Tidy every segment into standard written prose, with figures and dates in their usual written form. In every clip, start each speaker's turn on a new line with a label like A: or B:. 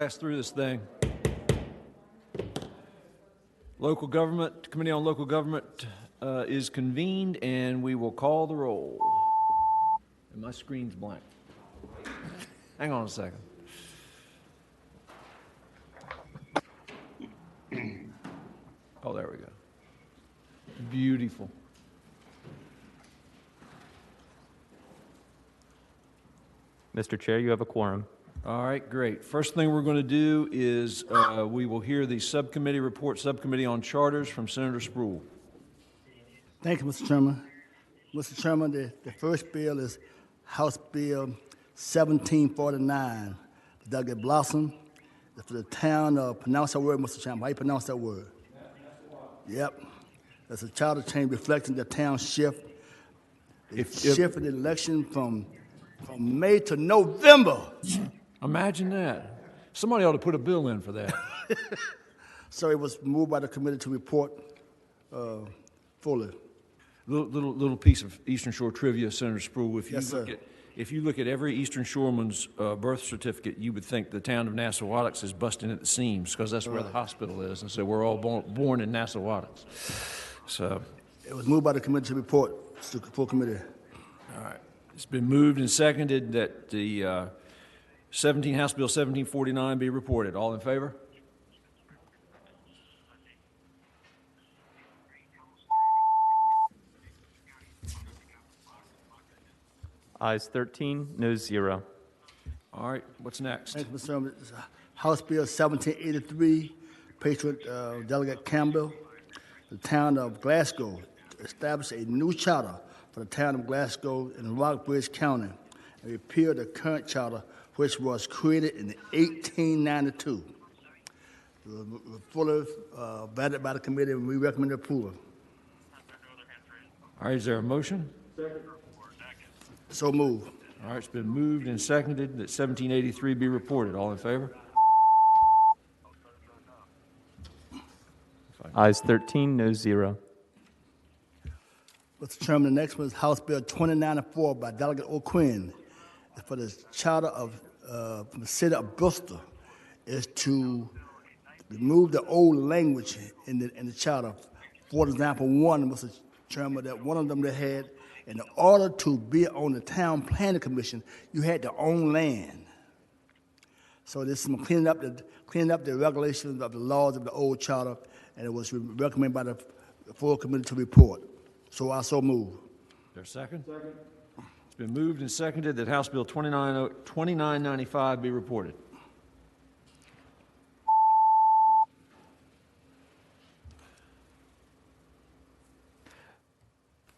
A: Pass through this thing. Local Government, Committee on Local Government is convened, and we will call the roll. And my screen's blank. Hang on a second. Oh, there we go. Beautiful.
B: Mr. Chair, you have a quorum.
A: All right, great. First thing we're going to do is we will hear the subcommittee report, Subcommittee on Charters from Senator Spruill.
C: Thank you, Mr. Chairman. Mr. Chairman, the first bill is House Bill 1749, Delegate Blossom. It's for the town of, pronounce that word, Mr. Chairman. How you pronounce that word? Yep. That's a charter change reflecting the town shift. Shift in the election from May to November.
A: Imagine that. Somebody ought to put a bill in for that.
C: So it was moved by the committee to report fully.
A: Little piece of Eastern Shore trivia, Senator Spruill. If you look at every Eastern Shoreman's birth certificate, you would think the town of Nassau-Wattocks is busting at the seams because that's where the hospital is, and so we're all born in Nassau-Wattocks. So
C: it was moved by the committee to report to the full committee.
A: All right. It's been moved and seconded that the House Bill 1749 be reported. All in favor?
B: Ayes 13, noes 0.
A: All right. What's next?
C: Thank you, Mr. Chairman. House Bill 1783, Patriot Delegate Campbell. The town of Glasgow established a new charter for the town of Glasgow in Rockbridge County and repealed the current charter, which was created in 1892. It was fully vetted by the committee, and we recommend approval.
A: All right. Is there a motion?
C: So move.
A: All right. It's been moved and seconded that 1783 be reported. All in favor?
B: Ayes 13, noes 0.
C: Mr. Chairman, the next one is House Bill 2904 by Delegate O'Quinn. It's for the charter of from the city of Bristol. Is to remove the old language in the charter. For example, one, Mr. Chairman, that one of them that had, in order to be on the town planning commission, you had to own land. So this is cleaning up the regulations of the laws of the old charter, and it was recommended by the full committee to report. So I so move.
A: Is there a second? Second. It's been moved and seconded that House Bill 2995 be reported.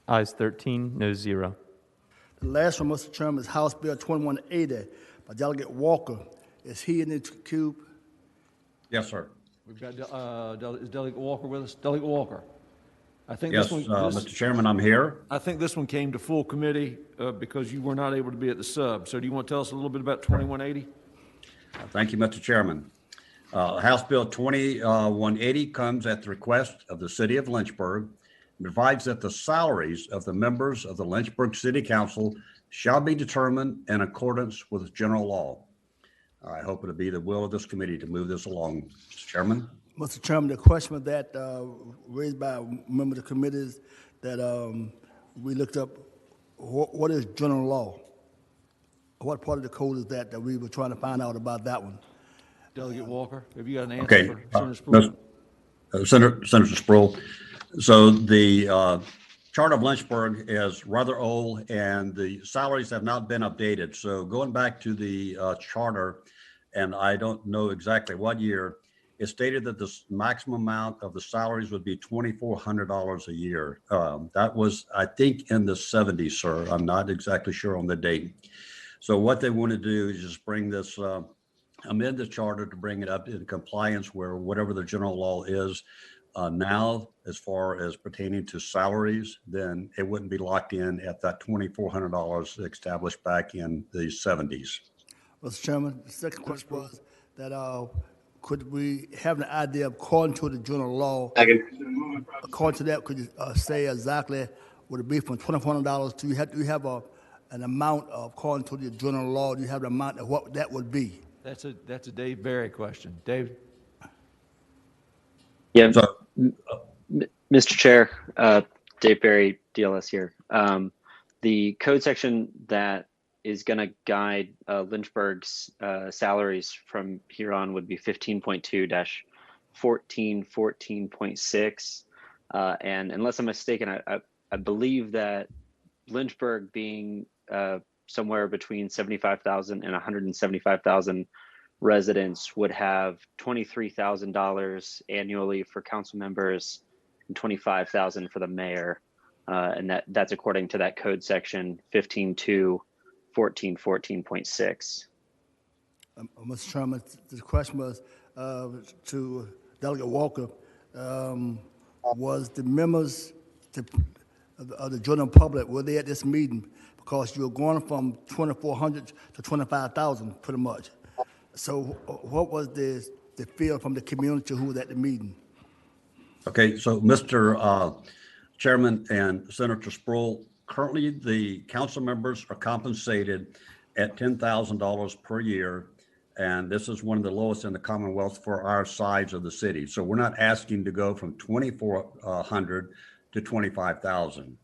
B: Ayes 13, noes 0.
C: The last one, Mr. Chairman, is House Bill 2180 by Delegate Walker. Is he in the cube?
D: Yes, sir.
A: We've got is Delegate Walker with us? Delegate Walker. I think
D: Yes,
A: this one,
D: Mr. Chairman, I'm here.
A: I think this one came to full committee because you were not able to be at the sub. So do you want to tell us a little bit about 2180?
D: Thank you, Mr. Chairman. House Bill 2180 comes at the request of the city of Lynchburg and provides that the salaries of the members of the Lynchburg City Council shall be determined in accordance with general law. I hope it'll be the will of this committee to move this along, Mr. Chairman.
C: Mr. Chairman, the question was that raised by a member of the committee is that we looked up what is general law? What part of the code is that we were trying to find out about that one?
A: Delegate Walker, have you got an answer
D: Okay,
A: for Senator Spruill?
D: Senator Spruill. So the Charter of Lynchburg is rather old, and the salaries have not been updated. So going back to the charter, and I don't know exactly what year, it stated that the maximum amount of the salaries would be $2,400 a year. That was, I think, in the 70s, sir. I'm not exactly sure on the date. So what they want to do is just bring this, amend the charter to bring it up in compliance where whatever the general law is now, as far as pertaining to salaries, then it wouldn't be locked in at that $2,400 established back in the 70s.
C: Mr. Chairman, the second question was that could we have an idea, according to the general law, according to that, could you say exactly would it be from $2,400 to you have an amount of, according to the general law, do you have the amount of what that would be?
A: That's a Dave Barry question. Dave?
E: Yeah,
D: So,
E: Mr. Chair, Dave Barry, DLS here. The code section that is going to guide Lynchburg's salaries from here on would be 15.2-1414.6. And unless I'm mistaken, I believe that Lynchburg being somewhere between 75,000 and 175,000 residents would have $23,000 annually for council members and $25,000 for the mayor. And that's according to that code section 15.2-1414.6.
C: Mr. Chairman, the question was to Delegate Walker, was the members of the general public, were they at this meeting? Because you're going from 2,400 to 25,000 pretty much. So what was the feel from the community who was at the meeting?
D: okay, so Mr. Chairman and Senator Sproul, currently the council members are compensated at $10,000 per year. And this is one of the lowest in the Commonwealth for our size of the city. So we're not asking to go from 2,400 to 25,000.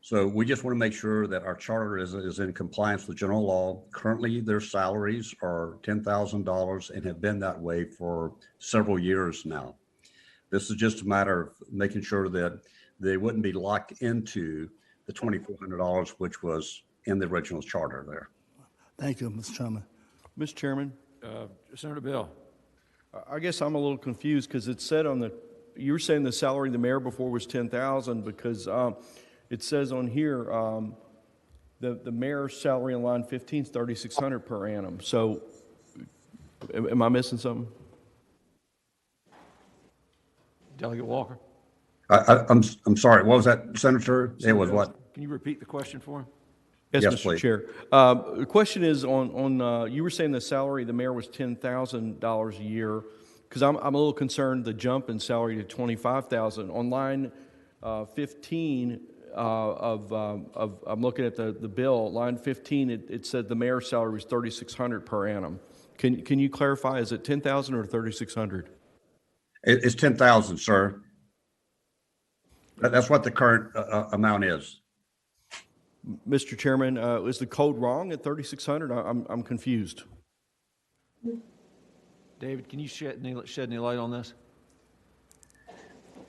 D: So we just want to make sure that our charter is in compliance with general law. Currently, their salaries are $10,000 and have been that way for several years now. This is just a matter of making sure that they wouldn't be locked into the $2,400, which was in the original charter there.
C: Thank you, Mr. Chairman.
F: Mr. Chairman,
A: Senator Bill?
F: I guess I'm a little confused because it said on the, you were saying the salary of the mayor before was 10,000 because it says on here the mayor's salary in line 15 is 3,600 per annum. So am I missing something?
A: Delegate Walker?
D: I'm sorry. What was that, Senator? It was what?
A: Can you repeat the question for him?
F: Yes,
D: Yes,
F: Mr.
D: please.
F: Chair. The question is on you were saying the salary of the mayor was $10,000 a year, because I'm a little concerned the jump in salary to $25,000 on line 15 I'm looking at the bill, line 15. It said the mayor's salary was $3,600 per annum. Can you clarify? Is it $10,000 or $3,600?
D: It's 10,000, sir. That's what the current amount is.
F: Mr. Chairman, is the code wrong at 3,600? I'm confused.
A: David, can you shed any light on this?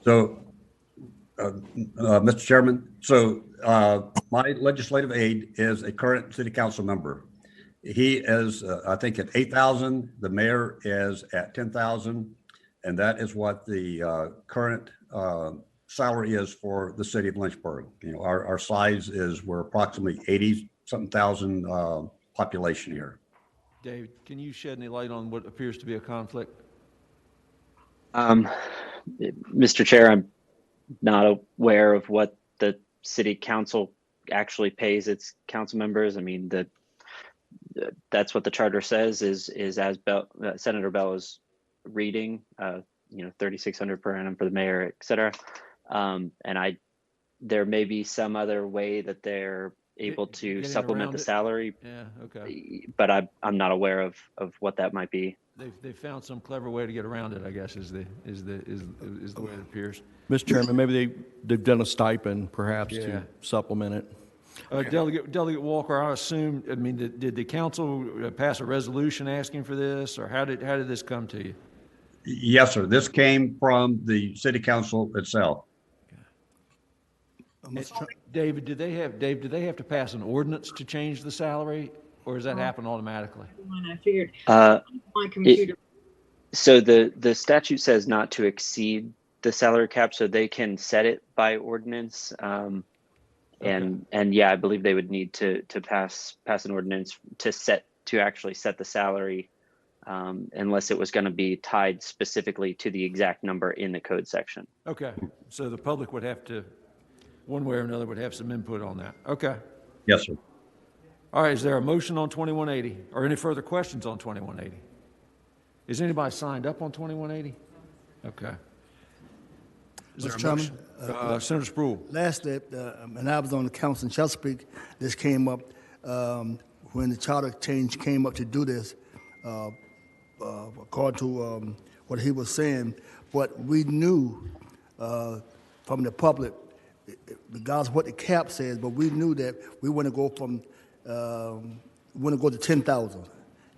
D: So, Mr. Chairman, so my legislative aide is a current city council member. He is, I think, at 8,000. The mayor is at 10,000, and that is what the current salary is for the city of Lynchburg. You know, our size is, we're approximately 80-something thousand population here.
A: David, can you shed any light on what appears to be a conflict?
E: Mr. Chair, I'm not aware of what the city council actually pays its council members. I mean, that's what the charter says is as Senator Bell is reading, you know, 3,600 per annum for the mayor, et cetera. And there may be some other way that they're able to supplement the salary.
A: Yeah, okay.
E: But I'm not aware of what that might be.
A: They've found some clever way to get around it, I guess, is the way it appears.
F: Mr. Chairman, maybe they've done a stipend perhaps to supplement it.
A: Delegate Walker, I assume, I mean, did the council pass a resolution asking for this, or how did this come to you?
D: Yes, sir. This came from the city council itself.
A: David, do they have to pass an ordinance to change the salary, or does that happen automatically?
G: I figured my computer.
E: So the statute says not to exceed the salary cap, so they can set it by ordinance. And yeah, I believe they would need to pass an ordinance to actually set the salary, unless it was going to be tied specifically to the exact number in the code section.
A: Okay, so the public would have to, one way or another, would have some input on that. Okay.
D: Yes, sir.
A: All right, is there a motion on 2180, or any further questions on 2180? Is anybody signed up on 2180? Okay. Is there
C: Mr.
A: a
C: Chairman,
A: motion? Senator Sproul.
C: Lastly, and I was on the council in Chesapeake, this came up when the charter change came up to do this. according to what he was saying, but we knew from the public, regardless of what the cap says, but we knew that we want to go from, we want to go to 10,000.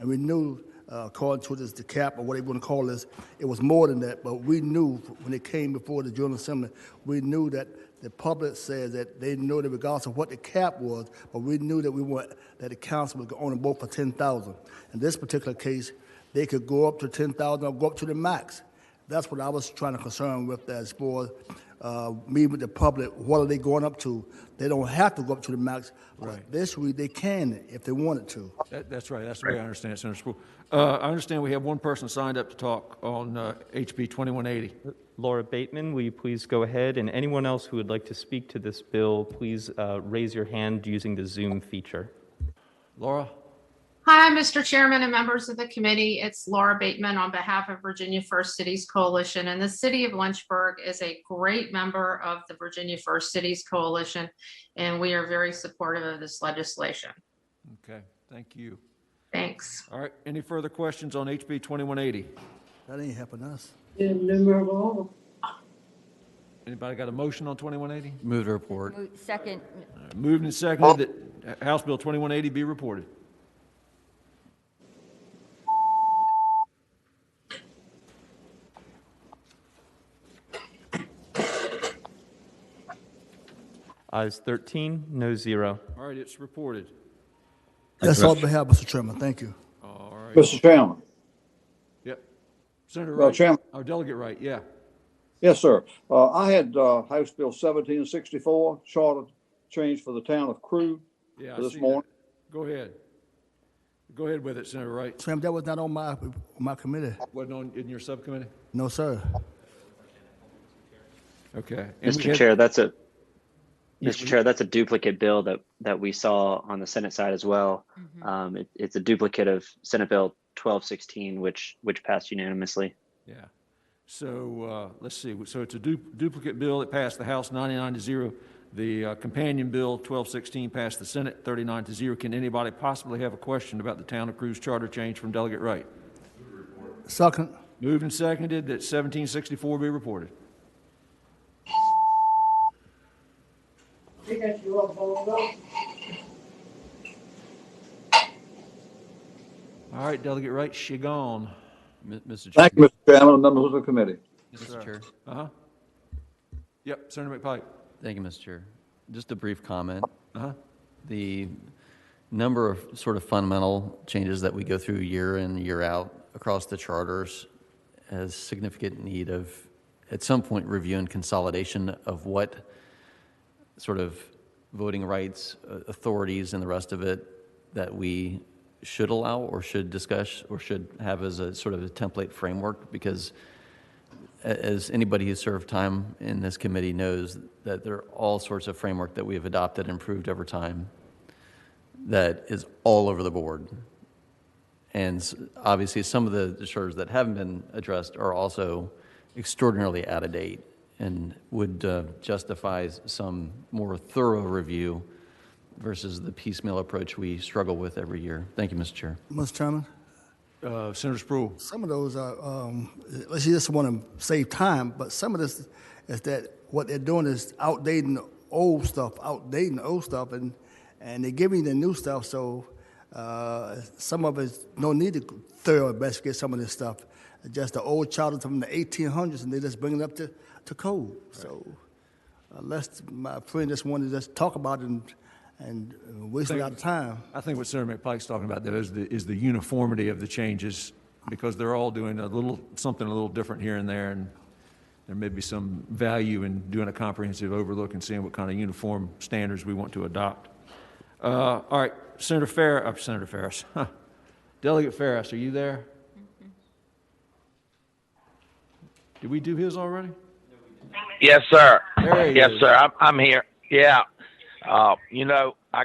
C: And we knew, according to the cap or what they want to call this, it was more than that, but we knew when it came before the General Assembly, we knew that the public said that they knew that regardless of what the cap was, but we knew that we want that the council would only vote for 10,000. In this particular case, they could go up to 10,000 or go up to the max. That's what I was trying to concern with as far as meeting with the public. What are they going up to? They don't have to go up to the max. Right. This week they can if they wanted to.
A: That's right. That's the way I understand it, Senator Sproul. I understand we have one person signed up to talk on HB 2180.
B: Laura Bateman, will you please go ahead? And anyone else who would like to speak to this bill, please raise your hand using the Zoom feature.
A: Laura?
H: Hi, Mr. Chairman and members of the committee. It's Laura Bateman on behalf of Virginia First Cities Coalition. And the city of Lynchburg is a great member of the Virginia First Cities Coalition, and we are very supportive of this legislation.
A: Okay, thank you.
H: Thanks.
A: All right, any further questions on HB 2180?
C: That ain't helping us.
A: Anybody got a motion on 2180?
I: Move to report.
J: Second.
A: Moved and seconded that House Bill 2180 be reported.
B: Ayes 13, no 0.
A: All right, it's reported.
C: That's all we have, Mr. Chairman. Thank you.
A: All right.
K: Mr. Chairman.
A: Yep. Senator Wright.
K: Chairman.
A: Our delegate Wright, yeah.
K: Yes, sir. I had House Bill 1764, charter change for the town of Crewe
A: Yeah,
K: this morning.
A: That. Go ahead. Go ahead with it, Senator Wright.
C: Sam, that was not on my committee.
A: Wasn't in your subcommittee?
C: No, sir.
A: Okay.
E: Mr. Chair, that's a duplicate bill that we saw on the Senate side as well. Mm-hmm. It's a duplicate of Senate Bill 1216, which passed unanimously.
A: Yeah. So let's see. So it's a duplicate bill that passed the House 99-0. The companion bill 1216 passed the Senate 39-0. Can anybody possibly have a question about the town of Crewe's charter change from Delegate Wright?
C: Second.
A: Moved and seconded that 1764 be reported. All right, Delegate Wright, she gone.
I: Mr. Chair.
K: Thank you, Mr. Chairman, and members of the committee.
I: Mr. Chair.
A: Uh-huh. Yep, Senator McPike.
I: Thank you, Mr. Chair. Just a brief comment.
A: Uh-huh.
I: The number of sort of fundamental changes that we go through year in, year out across the charters has significant need of, at some point, review and consolidation of what sort of voting rights, authorities, and the rest of it that we should allow or should discuss or should have as a sort of a template framework, because as anybody who's served time in this committee knows that there are all sorts of framework that we have adopted and improved over time that is all over the board. And obviously some of the charters that haven't been addressed are also extraordinarily out of date and would justify some more thorough review versus the piecemeal approach we struggle with every year. Thank you, Mr. Chair.
C: Mr. Chairman?
A: Senator Sproul.
C: Some of those are, let's just want to save time, but some of this is that what they're doing is outdating the old stuff, and they're giving you the new stuff, so some of us don't need to thorough investigate some of this stuff. Just the old charters from the 1800s, and they just bring it up to code. Right. So unless my friend just wanted to just talk about it and waste a lot of time.
A: I think what Senator McPike's talking about there is the uniformity of the changes, because they're all doing something a little different here and there, and there may be some value in doing a comprehensive overlook and seeing what kind of uniform standards we want to adopt. All right, Senator Ferris. Delegate Ferris, are you there? Mm-hmm. Did we do his already?
L: Yes, sir.
A: Yes,
L: sir. I'm here. Yeah. I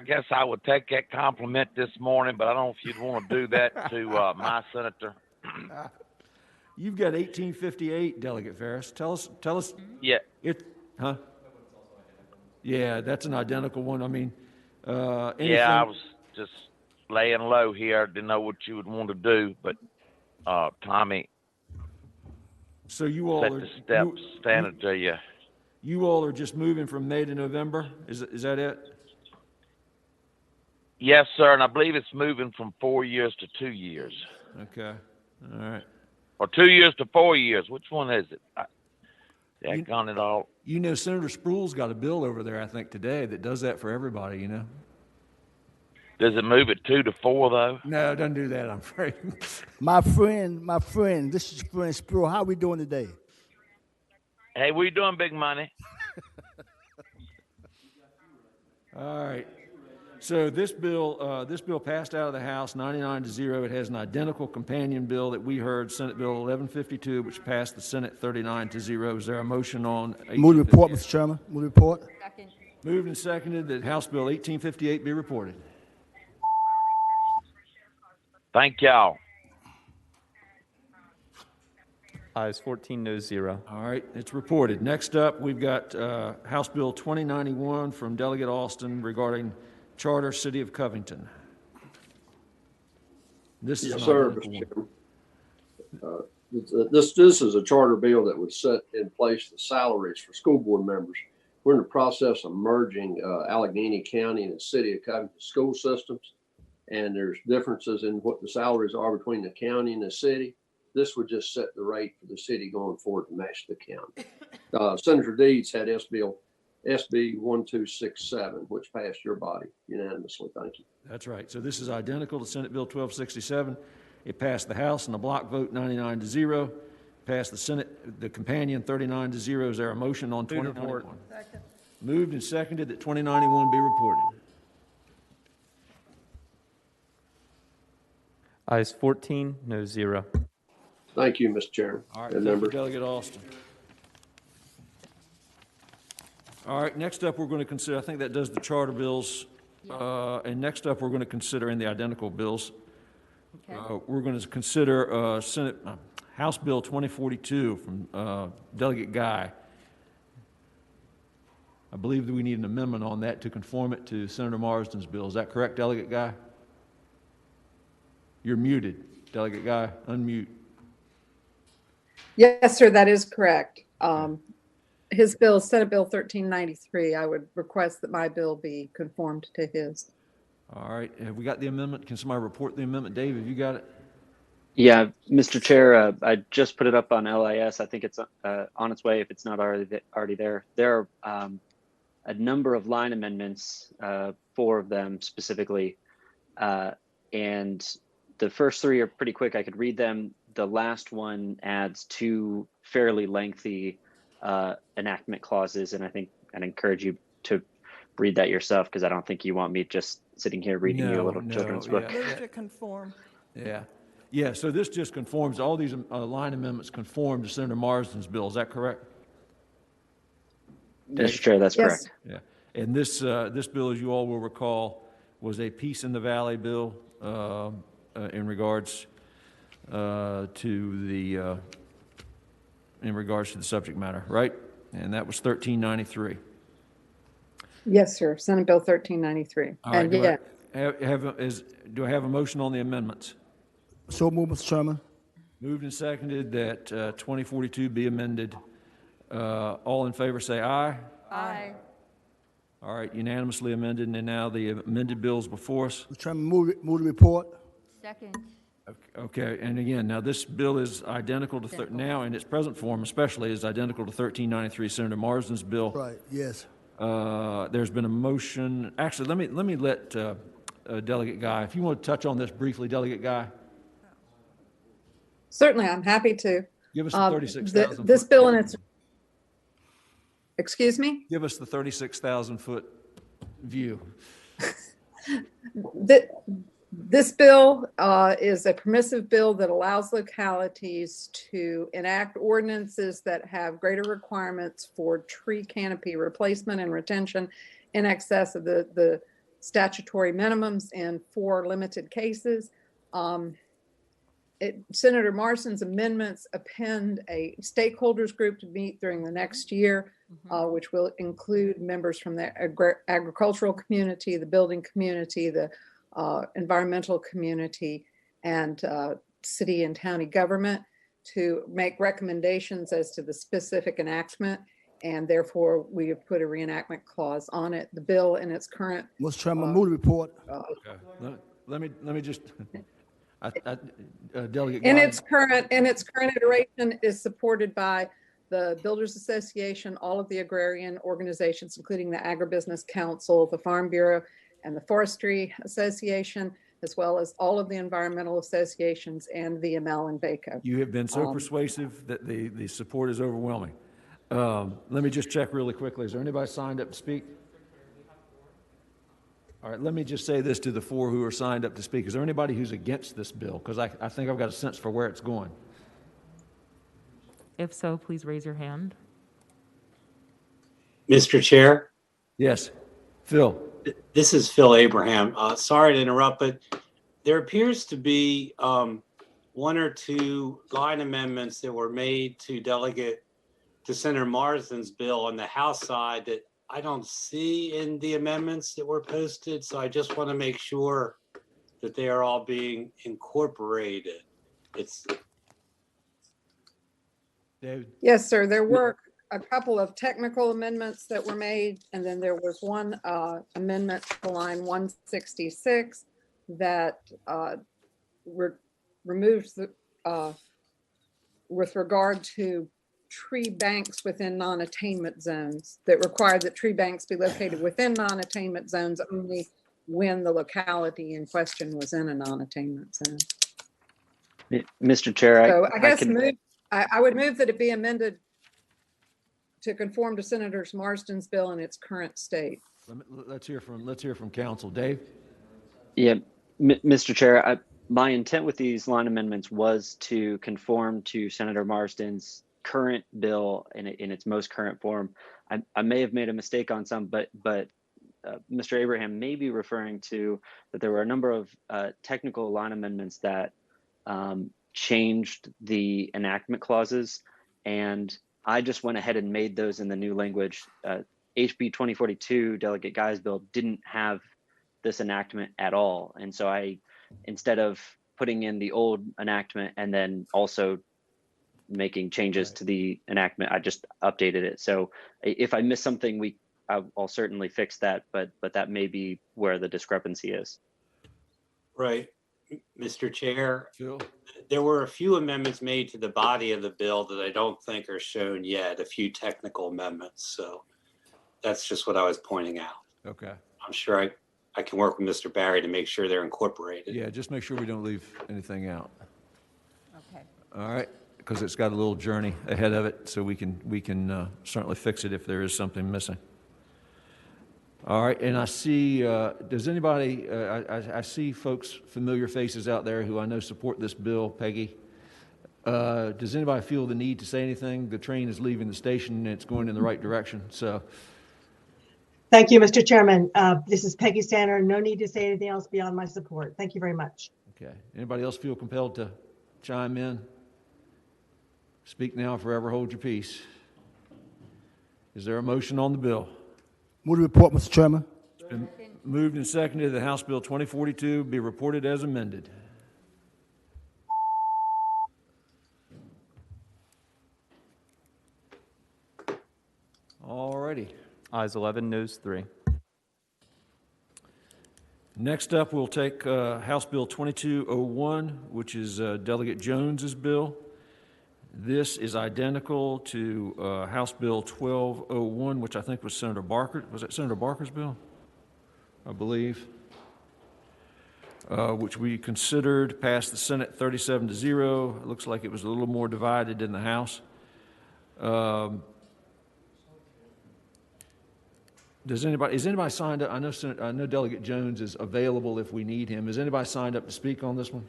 L: guess I would take that compliment this morning, but I don't know if you'd want to do that to my senator.
A: You've got 1858, Delegate Ferris. Tell us.
L: Yeah.
A: Yeah, that's an identical one. I mean,
L: yeah, I was just laying low here. I didn't know what you would want to do, but Tommy
A: So you all
L: set
A: are,
L: the steps standard to you.
A: you all are just moving from May to November? Is that it?
L: Yes, sir, and I believe it's moving from 4 years to 2 years,
A: Okay, all right.
L: or 2 years to 4 years. Which one is it? I got it all.
A: You know, Senator Spruill's got a bill over there, I think, today that does that for everybody, you know?
L: Does it move it 2 to 4 though?
A: No, don't do that, I'm afraid.
C: My friend, this is friend Sproul. How we doing today?
L: Hey, we doing, big money?
A: All right. So this bill passed out of the House 99-0. It has an identical companion bill that we heard, Senate Bill 1152, which passed the Senate 39-0. Is there a motion on?
C: Move the report, Mr. Chairman. Move the report.
G: Second.
A: Moved and seconded that House Bill 1858 be reported.
L: Thank y'all.
B: Ayes 14, no 0.
A: All right, it's reported. Next up, we've got House Bill 2091 from Delegate Austin regarding Charter City of Covington. This is
J: Yes,
A: an
J: sir,
A: identical
J: Mr.
A: one.
J: Chairman. This is a charter bill that would set in place the salaries for school board members. We're in the process of merging Allegheny County and the City of Covington school systems, and there's differences in what the salaries are between the county and the city. This would just set the rate for the city going forward to match the county. Senator Deeds had SB 1267, which passed your body unanimously. Thank you.
A: That's right. So this is identical to Senate Bill 1267. It passed the House in a block vote 99-0. Passed the Senate, the companion 39-0. Is there a motion on 2091?
G: Second.
A: Moved and seconded that 2091 be reported.
B: Ayes 14, no 0.
J: Thank you, Mr. Chairman.
A: All right,
J: and
A: thank you,
J: members.
A: Delegate Austin. All right, next up we're going to consider, I think that does the charter bills, and next up we're going to consider in the identical bills,
G: Okay.
A: we're going to consider House Bill 2042 from Delegate Guy. I believe that we need an amendment on that to conform it to Senator Marsden's bill. Is that correct, Delegate Guy? You're muted, Delegate Guy. Unmute.
M: Yes, sir, that is correct. His bill, Senate Bill 1393, I would request that my bill be conformed to his.
A: All right, have we got the amendment? Can somebody report the amendment? Dave, have you got it?
E: Yeah, Mr. Chair, I just put it up on LIS. I think it's on its way if it's not already there. There are a number of line amendments, 4 of them specifically, and the first 3 are pretty quick. I could read them. The last one adds 2 fairly lengthy enactment clauses, and I think I'd encourage you to read that yourself because I don't think you want me just sitting here reading you a little children's book.
G: Move to conform.
A: Yeah, so this just conforms, all these line amendments conform to Senator Marsden's bill. Is that correct?
E: Mr. Chair, that's
M: Yes.
E: correct.
A: Yeah, and this bill, as you all will recall, was a Peace in the Valley bill in regards to the subject matter, right? And that was 1393.
M: Yes, sir, Senate Bill 1393.
A: All right,
M: And
A: do
M: yeah,
A: do I have a motion on the amendments?
C: So move, Mr. Chairman.
A: Moved and seconded that 2042 be amended. All in favor say aye.
G: Aye.
A: All right, unanimously amended, and now the amended bills before us.
C: Mr. Chairman, move the report.
G: Second.
A: Okay, and again, now this bill is identical to, now in its present form especially, is identical to 1393, Senator Marsden's bill.
C: Right, yes.
A: There's been a motion, actually, let me let Delegate Guy, if you want to touch on this briefly, Delegate Guy.
M: certainly, I'm happy to.
A: Give us the 36,000.
M: This bill and its, excuse me?
A: Give us the 36,000 foot view.
M: This bill is a permissive bill that allows localities to enact ordinances that have greater requirements for tree canopy replacement and retention in excess of the statutory minimums in 4 limited cases. Senator Marsden's amendments append a stakeholders group to meet during the next year, which will include members from the agricultural community, the building community, the environmental community, and city and county government to make recommendations as to the specific enactment, and therefore we have put a reenactment clause on it. The bill in its current
C: Mr. Chairman, move the report.
A: Okay. Let me just, Delegate
M: in
A: Guy.
M: its current iteration is supported by the Builders Association, all of the agrarian organizations, including the Agribusiness Council, the Farm Bureau, and the Forestry Association, as well as all of the environmental associations and VML and VACO.
A: You have been so persuasive that the support is overwhelming. Let me just check really quickly. Is there anybody signed up to speak? All right, let me just say this to the four who are signed up to speak. Is there anybody who's against this bill? Because I think I've got a sense for where it's going.
N: If so, please raise your hand.
O: Mr. Chair,
A: Yes. Phil.
O: this is Phil Abraham. Sorry to interrupt, but there appears to be one or two line amendments that were made to Senator Marsden's bill on the House side that I don't see in the amendments that were posted. So I just want to make sure that they are all being incorporated.
A: David.
M: Yes, sir. There were a couple of technical amendments that were made, and then there was one amendment to line 166 that removes the with regard to tree banks within non-attainment zones, that required that tree banks be located within non-attainment zones only when the locality in question was in a non-attainment zone.
E: Mr. Chair,
M: So I guess I would move that it be amended to conform to Senator Marsden's bill in its current state.
A: Let's hear from council. Dave?
E: Yeah, Mr. Chair, my intent with these line amendments was to conform to Senator Marsden's current bill in its most current form. I may have made a mistake on some, but Mr. Abraham may be referring to that there were a number of technical line amendments that changed the enactment clauses, and I just went ahead and made those in the new language. HB 2042, Delegate Guy's bill, didn't have this enactment at all, and so instead of putting in the old enactment and then also making changes to the enactment, I just updated it. So if I miss something, I'll certainly fix that, but that may be where the discrepancy is.
O: Right. Mr. Chair,
A: Phil?
O: there were a few amendments made to the body of the bill that I don't think are shown yet, a few technical amendments. So that's just what I was pointing out.
A: Okay.
O: I'm sure I can work with Mr. Barry to make sure they're incorporated.
A: Yeah, just make sure we don't leave anything out.
G: Okay.
A: All right, because it's got a little journey ahead of it, so we can certainly fix it if there is something missing. All right, and I see, does anybody, I see folks, familiar faces out there who I know support this bill. Peggy, does anybody feel the need to say anything? The train is leaving the station and it's going in the right direction, so.
P: Thank you, Mr. Chairman. This is Peggy Sander. No need to say anything else beyond my support. Thank you very much.
A: Okay, anybody else feel compelled to chime in? Speak now, forever hold your peace. Is there a motion on the bill?
C: Move the report, Mr. Chairman.
A: It's been moved and seconded that House Bill 2042 be reported as amended. All righty.
B: Ayes 11, noes 3.
A: Next up, we'll take House Bill 2201, which is Delegate Jones's bill. This is identical to House Bill 1201, which I think was Senator Barker. Was it Senator Barker's bill? I believe. Which we considered, passed the Senate 37-0. It looks like it was a little more divided in the House. Is anybody signed up? I know Delegate Jones is available if we need him. Is anybody signed up to speak on this one?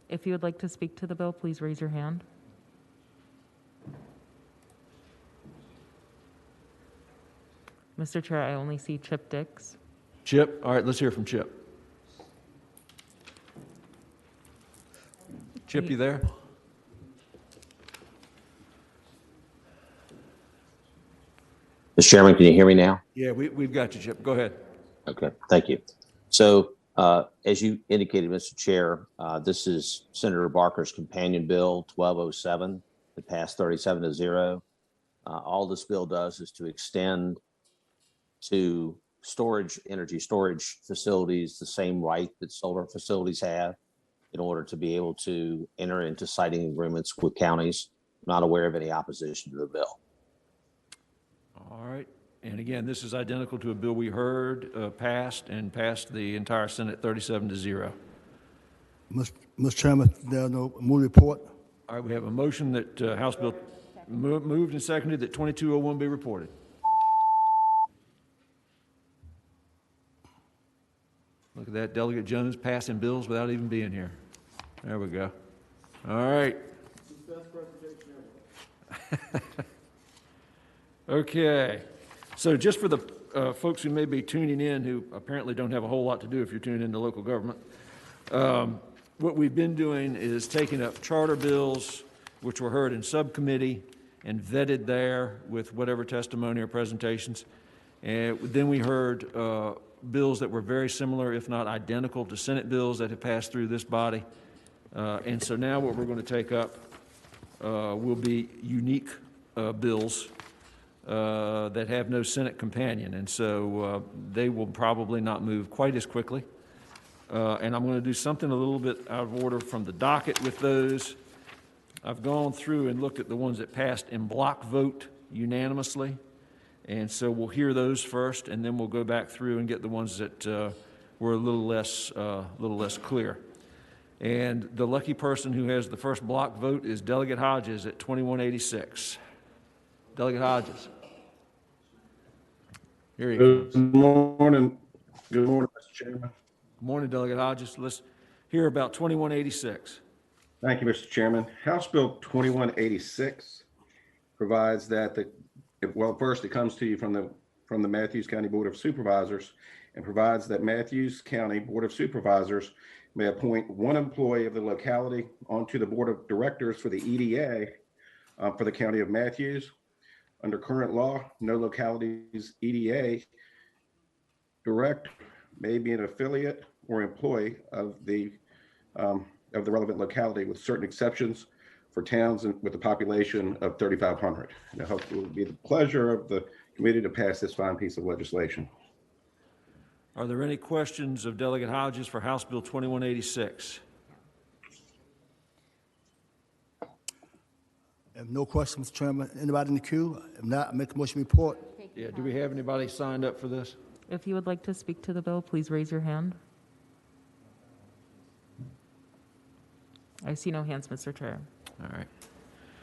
N: If you would like to speak to the bill, please raise your hand. Mr. Chair, I only see Chip Dix.
A: Chip? All right, let's hear from Chip. Chip, you there?
Q: Mr. Chairman, can you hear me now?
A: Yeah, we've got you, Chip. Go ahead.
Q: Okay, thank you. So As you indicated, Mr. Chair, this is Senator Barker's companion bill 1207 that passed 37-0. All this bill does is to extend to energy storage facilities the same right that solar facilities have in order to be able to enter into siting agreements with counties. I'm not aware of any opposition to the bill.
A: All right. And again, this is identical to a bill we heard passed the entire Senate 37-0.
C: Mr. Chairman, there are no move report.
A: All right, we have a motion that House Bill moved and seconded that 2201 be reported. Look at that, Delegate Jones passing bills without even being here. There we go. All right. Okay. So just for the folks who may be tuning in who apparently don't have a whole lot to do if you're tuning into local government, what we've been doing is taking up charter bills which were heard in subcommittee and vetted there with whatever testimony or presentations. And then we heard bills that were very similar, if not identical, to Senate bills that have passed through this body. And so now what we're going to take up will be unique bills that have no Senate companion, and so they will probably not move quite as quickly. And I'm going to do something a little bit out of order from the docket with those. I've gone through and looked at the ones that passed in block vote unanimously, and so we'll hear those first, and then we'll go back through and get the ones that were a little less clear. And the lucky person who has the first block vote is Delegate Hodges at 2186. Delegate Hodges. Here he comes.
R: Good morning. Good morning, Mr. Chairman.
A: Good morning, Delegate Hodges. Let's hear about 2186.
R: Thank you, Mr. Chairman. House Bill 2186 provides that first it comes to you from the Matthews County Board of Supervisors and provides that Matthews County Board of Supervisors may appoint one employee of the locality onto the Board of Directors for the EDA for the County of Matthews. Under current law, no locality's EDA director may be an affiliate or employee of the relevant locality, with certain exceptions for towns with a population of 3,500. And I hope it will be the pleasure of the committee to pass this fine piece of legislation.
A: Are there any questions of Delegate Hodges for House Bill 2186?
C: If no questions, Mr. Chairman, anybody in the queue? If not, I make a motion report.
A: Yeah, do we have anybody signed up for this?
N: If you would like to speak to the bill, please raise your hand. I see no hands, Mr. Chair.
A: All right.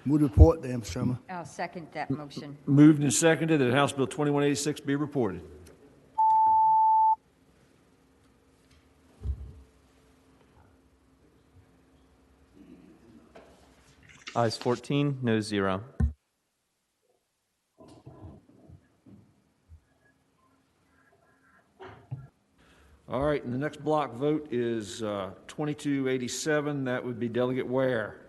C: Move report, then, Mr. Chairman.
G: I'll second that motion.
A: Moved and seconded that House Bill 2186 be reported.
B: Ayes 14, no 0.
A: All right, and the next block vote is 2287. That would be Delegate Ware,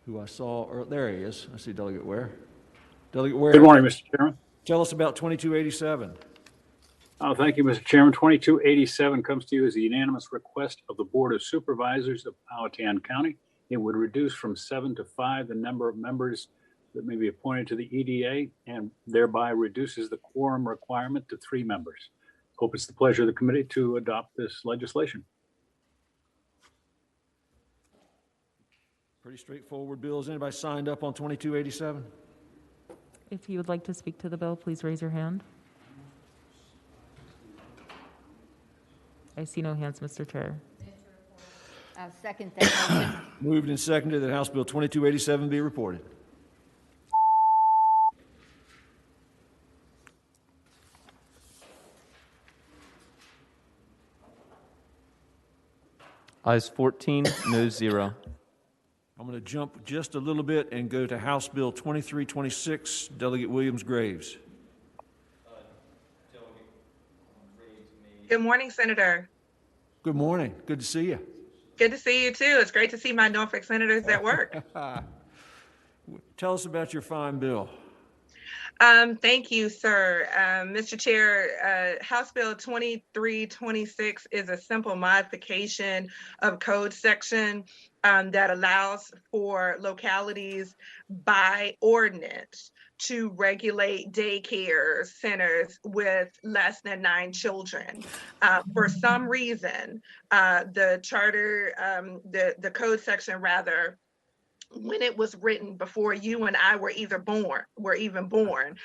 A: who I saw, there he is. I see Delegate Ware. Delegate Ware.
S: Good morning, Mr. Chairman.
A: Tell us about 2287.
S: Oh, thank you, Mr. Chairman. 2287 comes to you as a unanimous request of the Board of Supervisors of Powhatan County. It would reduce from 7 to 5 the number of members that may be appointed to the EDA and thereby reduces the quorum requirement to 3 members. Hope it's the pleasure of the committee to adopt this legislation.
A: Pretty straightforward bill. Is anybody signed up on 2287?
N: If you would like to speak to the bill, please raise your hand. I see no hands, Mr. Chair.
G: I'll second that motion.
A: Moved and seconded that House Bill 2287 be reported.
B: Ayes 14, no 0.
A: I'm going to jump just a little bit and go to House Bill 2326, Delegate Williams-Graves.
T: Good morning, Senator.
A: Good morning. Good to see you.
T: Good to see you too. It's great to see my Norfolk senators at work.
A: Tell us about your fine bill.
T: Thank you, sir. Mr. Chair, House Bill 2326 is a simple modification of code section that allows for localities by ordinance to regulate daycare centers with less than 9 children. For some reason, the charter, the code section rather, when it was written before you and I were even born,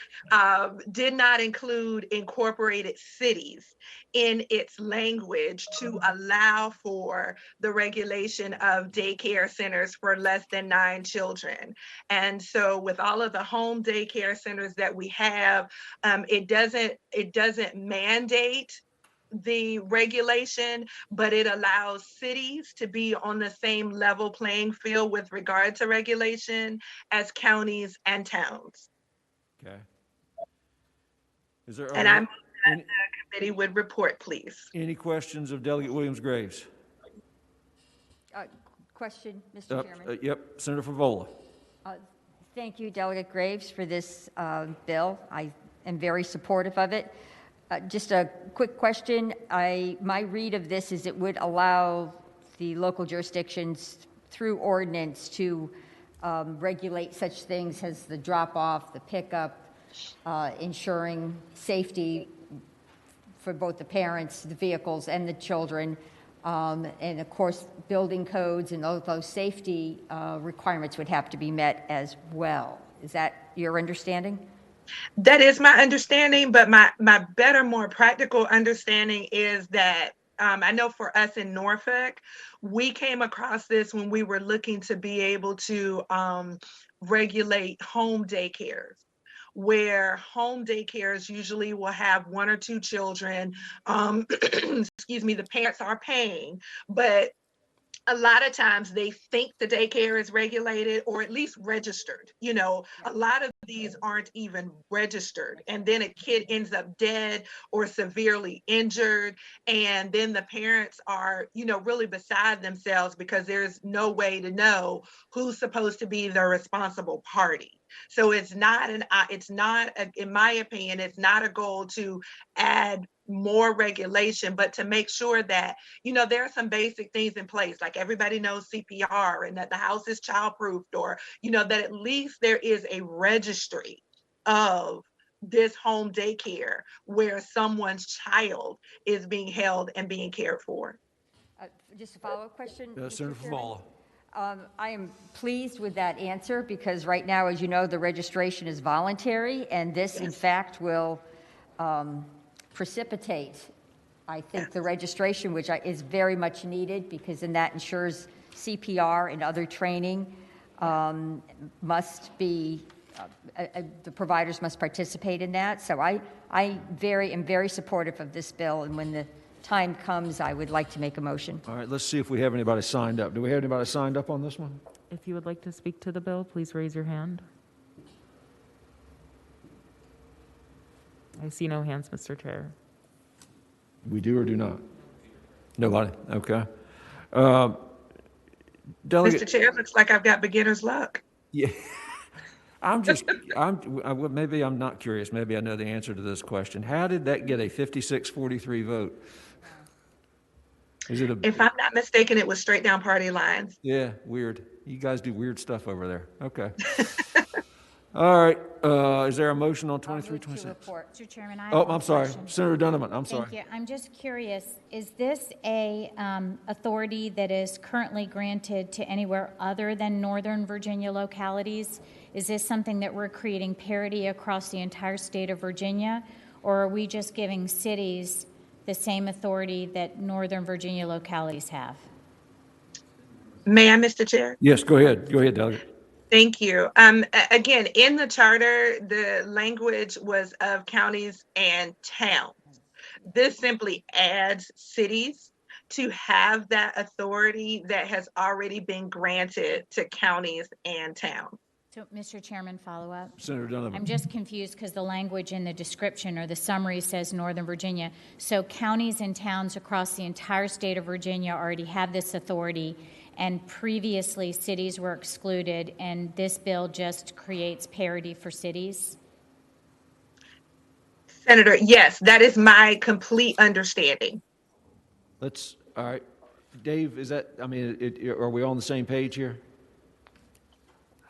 T: did not include incorporated cities in its language to allow for the regulation of daycare centers for less than 9 children. And so with all of the home daycare centers that we have, it doesn't mandate the regulation, but it allows cities to be on the same level playing field with regard to regulation as counties and towns.
A: Okay. Is there,
T: And I'm that the committee would report, please.
A: Any questions of Delegate Williams-Graves?
G: Question, Mr. Chairman.
A: Yep, Senator Favola.
G: Thank you, Delegate Graves, for this bill. I am very supportive of it. Just a quick question. My read of this is it would allow the local jurisdictions through ordinance to regulate such things as the drop-off, the pickup, ensuring safety for both the parents, the vehicles, and the children. And of course, building codes and those safety requirements would have to be met as well. Is that your understanding?
T: That is my understanding, but my better, more practical understanding is that I know for us in Norfolk, we came across this when we were looking to be able to regulate home daycares, where home daycares usually will have 1 or 2 children. Excuse me, the parents are paying, but a lot of times they think the daycare is regulated or at least registered. You know, a lot of these aren't even registered. And then a kid ends up dead or severely injured. And then the parents are, you know, really beside themselves because there's no way to know who's supposed to be the responsible party. So in my opinion, it's not a goal to add more regulation, but to make sure that, you know, there are some basic things in place, like everybody knows CPR and that the house is childproofed, or, you know, that at least there is a registry of this home daycare where someone's child is being held and being cared for.
G: Just a follow-up question.
A: Senator Favola.
G: I am pleased with that answer because right now, as you know, the registration is voluntary, and this, in fact, will precipitate, I think, the registration, which is very much needed because then that ensures CPR and other training must be, the providers must participate in that. So I am very supportive of this bill, and when the time comes, I would like to make a motion.
A: All right, let's see if we have anybody signed up. Do we have anybody signed up on this one?
N: If you would like to speak to the bill, please raise your hand. I see no hands, Mr. Chair.
A: We do or do not? Nobody? Okay. Delegate,
T: Mr. Chair, looks like I've got beginner's luck.
A: Yeah. Maybe I'm not curious. Maybe I know the answer to this question. How did that get a 56-43 vote?
T: If I'm not mistaken, it was straight down party lines.
A: Yeah, weird. You guys do weird stuff over there. Okay. All right. Is there a motion on 2326?
U: Mr. Chairman, I have
A: I'm sorry.
U: question.
A: Senator Donovan, I'm sorry.
U: Thank you. I'm just curious, is this a authority that is currently granted to anywhere other than Northern Virginia localities? Is this something that we're creating parity across the entire state of Virginia? Or are we just giving cities the same authority that Northern Virginia localities have?
T: May I, Mr. Chair?
A: Yes, go ahead. Go ahead, Delegate.
T: Thank you. Again, in the charter, the language was of counties and towns. This simply adds cities to have that authority that has already been granted to counties and towns.
U: So, Mr. Chairman, follow up.
A: Senator Donovan.
U: I'm just confused because the language in the description or the summary says Northern Virginia. So counties and towns across the entire state of Virginia already have this authority, and previously cities were excluded, and this bill just creates parity for cities?
T: Senator, yes, that is my complete understanding.
A: All right. Dave, is that, I mean, are we on the same page here?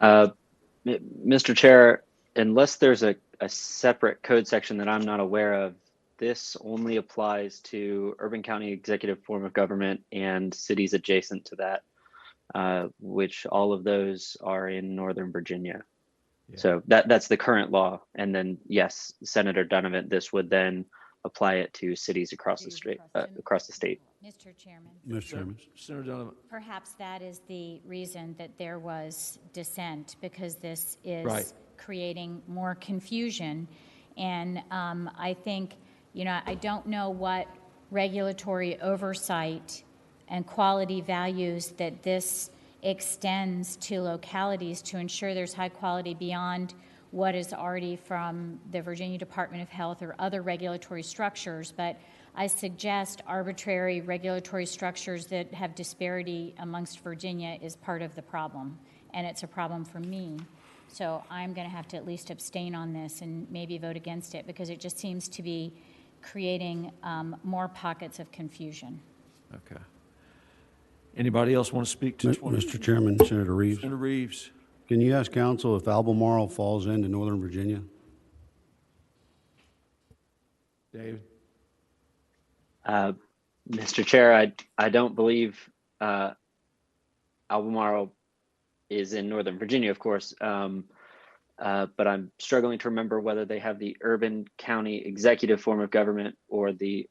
E: Mr. Chair, unless there's a separate code section that I'm not aware of, this only applies to urban county executive form of government and cities adjacent to that, which all of those are in Northern Virginia. Yeah. So that's the current law. And then, yes, Senator Donovan, this would then apply it to cities across the state.
U: Mr. Chairman.
D: Mr. Chairman.
A: Senator Donovan.
U: Perhaps that is the reason that there was dissent, because this is
A: right.
U: creating more confusion. And I think, I don't know what regulatory oversight and quality values that this extends to localities to ensure there's high quality beyond what is already from the Virginia Department of Health or other regulatory structures. But I suggest arbitrary regulatory structures that have disparity amongst Virginia is part of the problem, and it's a problem for me. So I'm going to have to at least abstain on this and maybe vote against it, because it just seems to be creating more pockets of confusion.
A: Okay. Anybody else want to speak to this one?
F: Mr. Chairman, Senator Reeves.
A: Senator Reeves.
F: Can you ask council if Albemarle falls into Northern Virginia?
A: David.
E: Mr. Chair, I don't believe Albemarle is in Northern Virginia, of course, but I'm struggling to remember whether they have the urban county executive form of government or the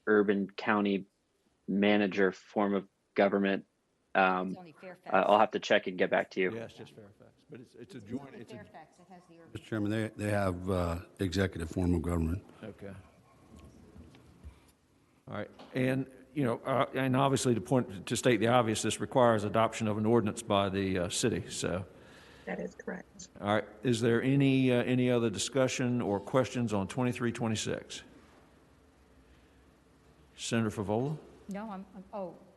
E: urban county manager form of government. I'll have to check and get back to you.
A: Yeah, it's just Fairfax, but it's a joint. It's
U: Fairfax that has the urban.
F: Mr. Chairman, they have executive form of government.
A: Okay. All right, and and obviously to state the obvious, this requires adoption of an ordinance by the city. So
T: that is correct.
A: All right, is there any other discussion or questions on 2326? Senator Favola?
G: No,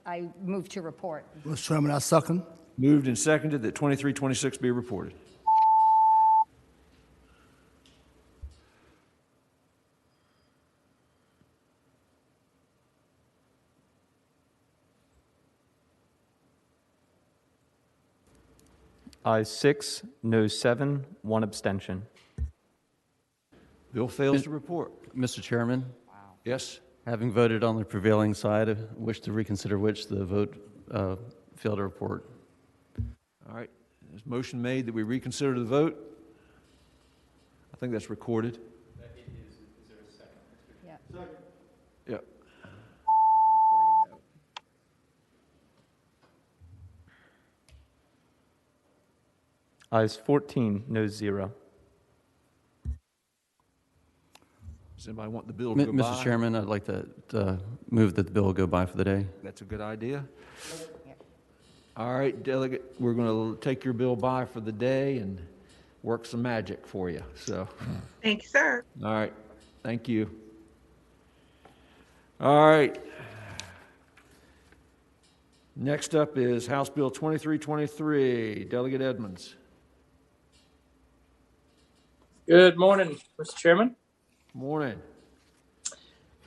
G: I move to report.
C: Mr. Chairman, I second.
A: Moved and seconded that 2326 be reported.
B: Ayes 6, noes 7, 1 abstention.
A: Bill fails to report.
I: Mr. Chairman?
A: Wow. Yes?
I: Having voted on the prevailing side, I wish to reconsider which the vote failed to report.
A: All right. There's a motion made that we reconsider the vote. I think that's recorded.
B: Is there a second?
G: Yeah.
A: Second. Yeah.
B: Ayes 14, noes 0.
A: Does anybody want the bill to go by?
I: Mr. Chairman, I'd like to move that the bill go by for the day.
A: That's a good idea. All right, Delegate, we're going to take your bill by for the day and work some magic for you. So,
T: thank you, sir.
A: All right, thank you. All right. Next up is House Bill 2323. Delegate Edmonds.
V: Good morning, Mr. Chairman.
A: Morning.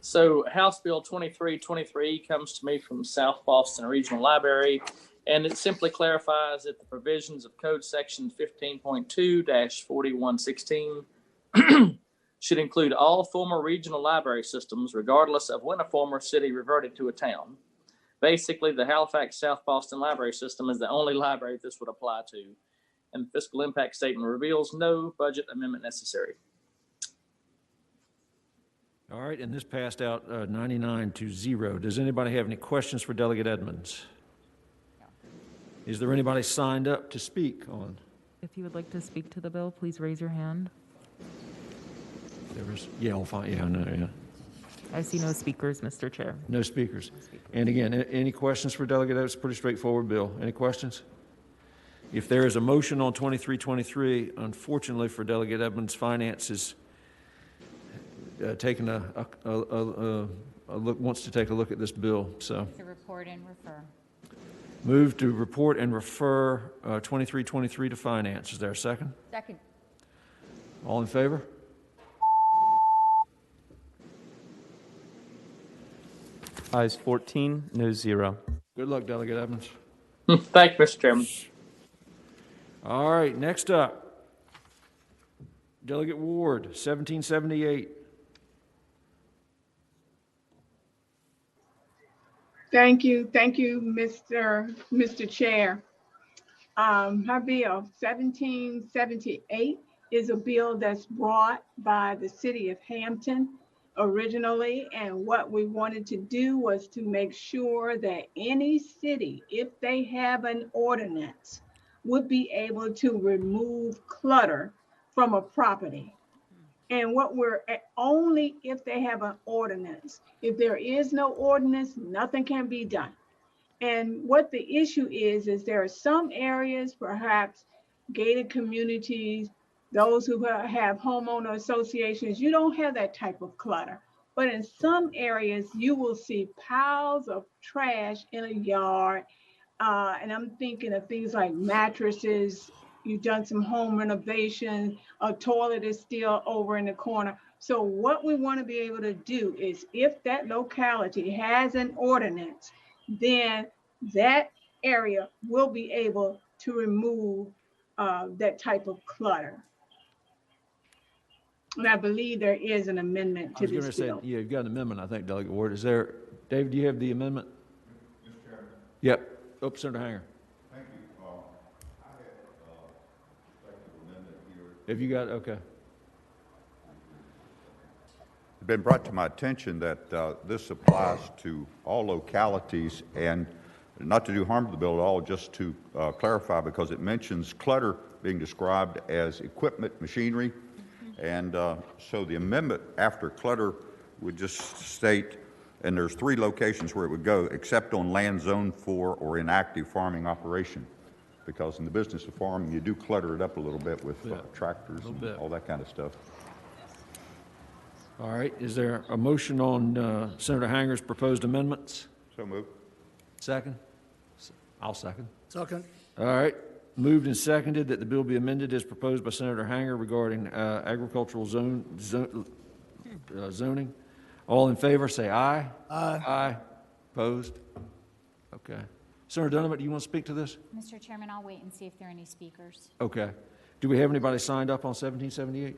V: So House Bill 2323 comes to me from South Boston Regional Library, and it simply clarifies that the provisions of Code Section 15.2-4116 should include all former regional library systems, regardless of when a former city reverted to a town. Basically, the Halifax South Boston Library System is the only library this would apply to, and the fiscal impact statement reveals no budget amendment necessary.
A: All right, and this passed out 99-0. Does anybody have any questions for Delegate Edmonds? Is there anybody signed up to speak on?
N: If you would like to speak to the bill, please raise your hand.
A: There is, yeah, I'll find, yeah, no, yeah.
N: I see no speakers, Mr. Chair.
A: No speakers. And again, any questions for Delegate Edmonds? It's a pretty straightforward bill. Any questions? If there is a motion on 2323, unfortunately for Delegate Edmonds, Finance is taking a look, wants to take a look at this bill. So
U: To report and refer.
A: move to report and refer 2323 to Finance. Is there a second?
G: Second.
A: All in favor?
B: Ayes 14, no 0.
A: Good luck, Delegate Evans.
V: Thank you, Mr. Chairman.
A: All right, next up, Delegate Ward, 1778.
H: Thank you, Mr. Chair. My bill 1778 is a bill that's brought by the city of Hampton originally, and what we wanted to do was to make sure that any city, if they have an ordinance, would be able to remove clutter from a property. And only if they have an ordinance. If there is no ordinance, nothing can be done. And what the issue is there are some areas, perhaps gated communities, those who have homeowner associations, you don't have that type of clutter. But in some areas, you will see piles of trash in a yard. And I'm thinking of things like mattresses. You've done some home renovation, a toilet is still over in the corner. So what we want to be able to do is if that locality has an ordinance, then that area will be able to remove that type of clutter. And I believe there is an amendment to this bill.
A: I was going to say, yeah, you've got an amendment, I think, Delegate Ward. Is there, David, do you have the amendment?
K: Mr. Chairman.
A: Yep. Oh, Senator Hanger.
K: Thank you. I had a technical amendment here.
A: Have you got, okay.
K: It's been brought to my attention that this applies to all localities, and not to do harm to the bill at all, just to clarify, because it mentions clutter being described as equipment, machinery. And so the amendment after clutter would just state, and there's 3 locations where it would go, except on land zoned for or inactive farming operation. Because in the business of farming, you do clutter it up a little bit with tractors and all that kind of stuff.
A: All right, is there a motion on Senator Hanger's proposed amendments?
K: So moved.
A: Second? I'll second.
C: Second.
A: All right, moved and seconded that the bill be amended as proposed by Senator Hanger regarding agricultural zoning. All in favor, say aye.
C: Aye.
A: Aye. Opposed? Okay. Senator Dunham, do you want to speak to this?
U: Mr. Chairman, I'll wait and see if there are any speakers.
A: Okay. Do we have anybody signed up on 1778?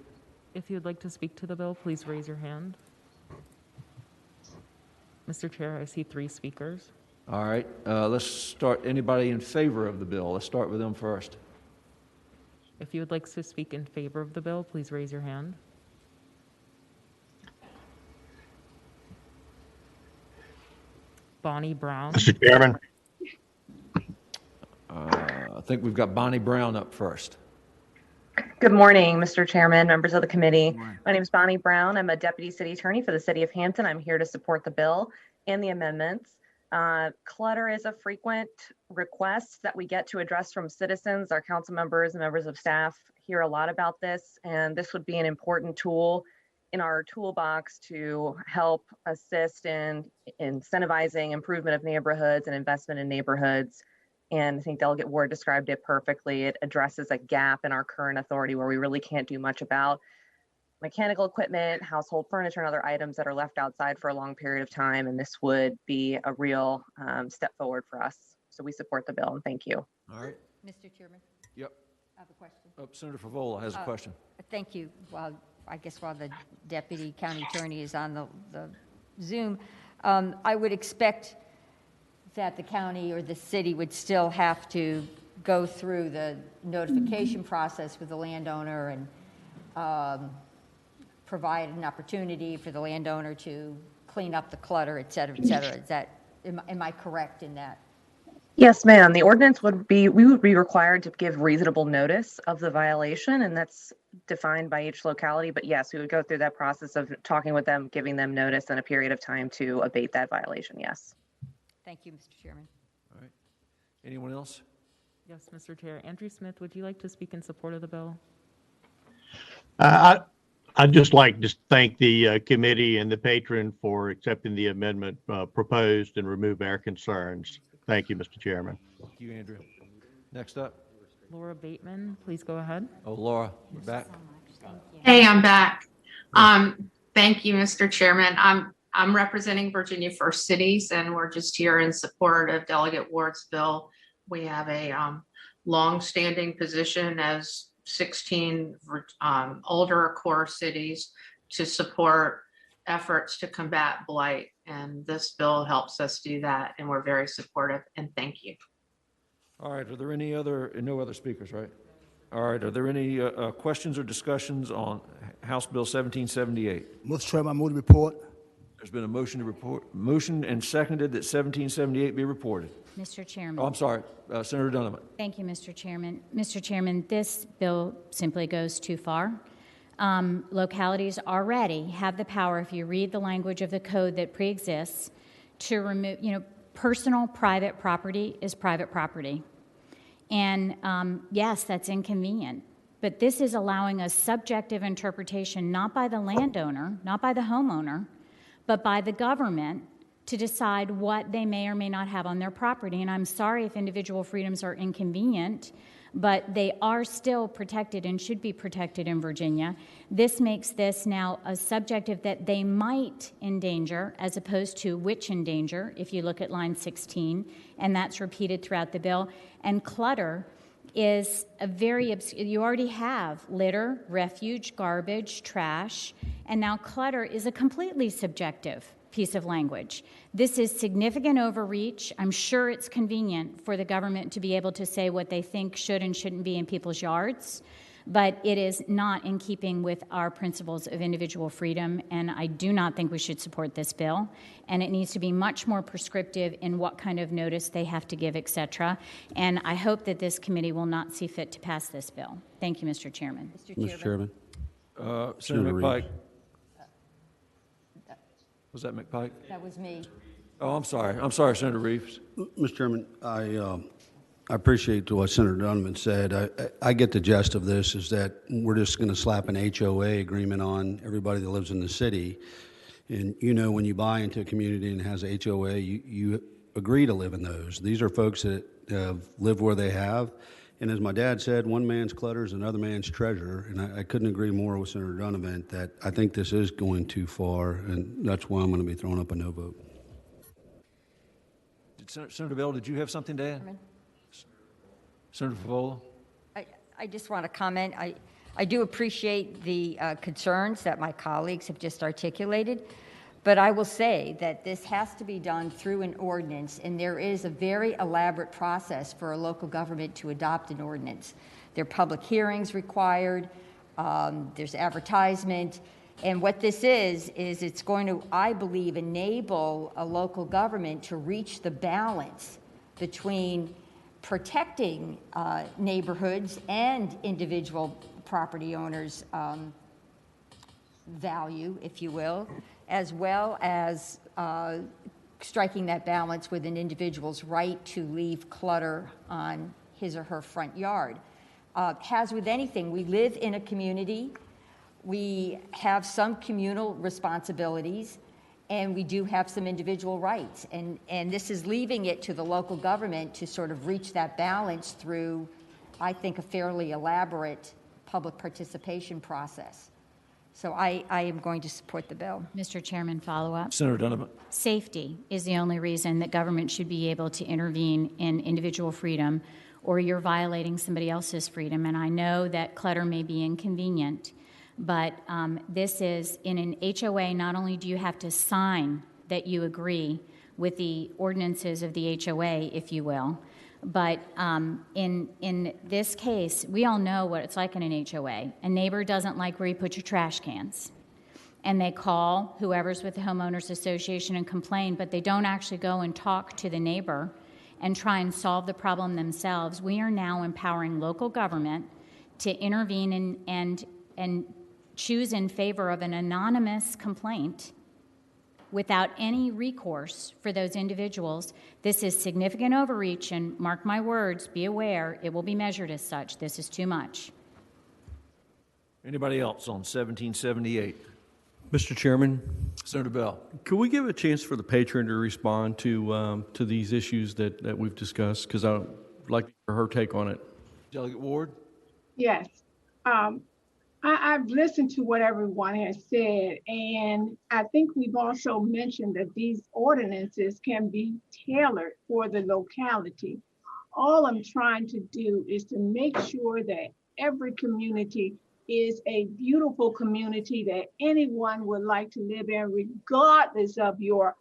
N: If you'd like to speak to the bill, please raise your hand. Mr. Chair, I see 3 speakers.
A: All right, let's start. Anybody in favor of the bill? Let's start with them first.
N: If you would like to speak in favor of the bill, please raise your hand. Bonnie Brown.
W: Mr. Chairman.
A: I think we've got Bonnie Brown up first.
X: Good morning, Mr. Chairman, members of the committee. My name is Bonnie Brown. I'm a deputy city attorney for the city of Hampton. I'm here to support the bill and the amendments. Clutter is a frequent request that we get to address from citizens. Our council members and members of staff hear a lot about this, and this would be an important tool in our toolbox to help assist in incentivizing improvement of neighborhoods and investment in neighborhoods. And I think Delegate Ward described it perfectly. It addresses a gap in our current authority where we really can't do much about mechanical equipment, household furniture, and other items that are left outside for a long period of time. And this would be a real step forward for us. So we support the bill, and thank you.
A: All right.
G: Mr. Chairman?
A: Yep.
G: I have a question.
A: Oh, Senator Favola has a question.
G: Thank you. While the deputy county attorney is on the Zoom, I would expect that the county or the city would still have to go through the notification process with the landowner and provide an opportunity for the landowner to clean up the clutter, et cetera, et cetera. Is that, am I correct in that?
X: Yes, ma'am. The ordinance we would be required to give reasonable notice of the violation, and that's defined by each locality. But yes, we would go through that process of talking with them, giving them notice and a period of time to abate that violation. Yes.
G: Thank you, Mr. Chairman.
A: All right. Anyone else?
N: Yes, Mr. Chair. Andrew Smith, would you like to speak in support of the bill?
W: I'd just like to thank the committee and the patron for accepting the amendment proposed and remove our concerns. Thank you, Mr. Chairman.
A: Thank you, Andrew. Next up.
N: Laura Bateman, please go ahead.
A: Oh, Laura, you're back.
Y: Hey, I'm back. Thank you, Mr. Chairman.
J: I'm representing Virginia First Cities, and we're just here in support of Delegate Ward's bill. We have a long-standing position as 16 older core cities to support efforts to combat blight, and this bill helps us do that, and we're very supportive, and thank you.
A: All right, are there any other, no other speakers, right? All right, are there any questions or discussions on House Bill 1778?
C: Mr. Chairman, I move the report.
A: There's been a motion to report, motion and seconded that 1778 be reported.
U: Mr. Chairman.
A: Oh, I'm sorry, Senator Donovan.
U: Thank you, Mr. Chairman. Mr. Chairman, this bill simply goes too far. Localities already have the power, if you read the language of the code that pre-exists, to remove, personal private property is private property. And yes, that's inconvenient, but this is allowing a subjective interpretation, not by the landowner, not by the homeowner, but by the government to decide what they may or may not have on their property. And I'm sorry if individual freedoms are inconvenient, but they are still protected and should be protected in Virginia. This makes this now a subjective that they might endanger as opposed to which endanger, if you look at line 16, and that's repeated throughout the bill. And clutter is a very, you already have litter, refuge, garbage, trash, and now clutter is a completely subjective piece of language. This is significant overreach. I'm sure it's convenient for the government to be able to say what they think should and shouldn't be in people's yards, but it is not in keeping with our principles of individual freedom, and I do not think we should support this bill. And it needs to be much more prescriptive in what kind of notice they have to give, et cetera. And I hope that this committee will not see fit to pass this bill. Thank you, Mr. Chairman.
F: Mr. Chairman.
A: Senator McPike. Was that McPike?
G: That was me.
A: Oh, I'm sorry. I'm sorry, Senator Reeves.
F: Mr. Chairman, I appreciate what Senator Donovan said. I get the gist of this is that we're just going to slap an HOA agreement on everybody that lives in the city. And when you buy into a community and has a HOA, you agree to live in those. These are folks that have lived where they have. And as my dad said, one man's clutter is another man's treasure. And I couldn't agree more with Senator Donovan that I think this is going too far, and that's why I'm going to be throwing up a no vote.
A: Senator Bell, did you have something to add? Senator Favola?
G: I just want to comment. I do appreciate the concerns that my colleagues have just articulated, but I will say that this has to be done through an ordinance, and there is a very elaborate process for a local government to adopt an ordinance. There are public hearings required, there's advertisement, and what this is it's going to, I believe, enable a local government to reach the balance between protecting neighborhoods and individual property owners' value, if you will, as well as striking that balance with an individual's right to leave clutter on his or her front yard. As with anything, we live in a community, we have some communal responsibilities, and we do have some individual rights. And this is leaving it to the local government to sort of reach that balance through, I think, a fairly elaborate public participation process. So I am going to support the bill.
U: Mr. Chairman, follow up.
A: Senator Donovan.
U: Safety is the only reason that government should be able to intervene in individual freedom, or you're violating somebody else's freedom. And I know that clutter may be inconvenient, but this is in an HOA, not only do you have to sign that you agree with the ordinances of the HOA, if you will, but in this case, we all know what it's like in an HOA. A neighbor doesn't like where you put your trash cans, and they call whoever's with the homeowners association and complain, but they don't actually go and talk to the neighbor and try and solve the problem themselves. We are now empowering local government to intervene and choose in favor of an anonymous complaint without any recourse for those individuals. This is significant overreach, and mark my words, be aware, it will be measured as such. This is too much.
A: Anybody else on 1778?
L: Mr. Chairman,
A: Senator Bell.
L: could we give a chance for the patron to respond to these issues that we've discussed? Because I'd like her take on it.
A: Delegate Ward?
H: Yes. I've listened to what everyone has said, and I think we've also mentioned that these ordinances can be tailored for the locality. All I'm trying to do is to make sure that every community is a beautiful community that anyone would like to live in, regardless of your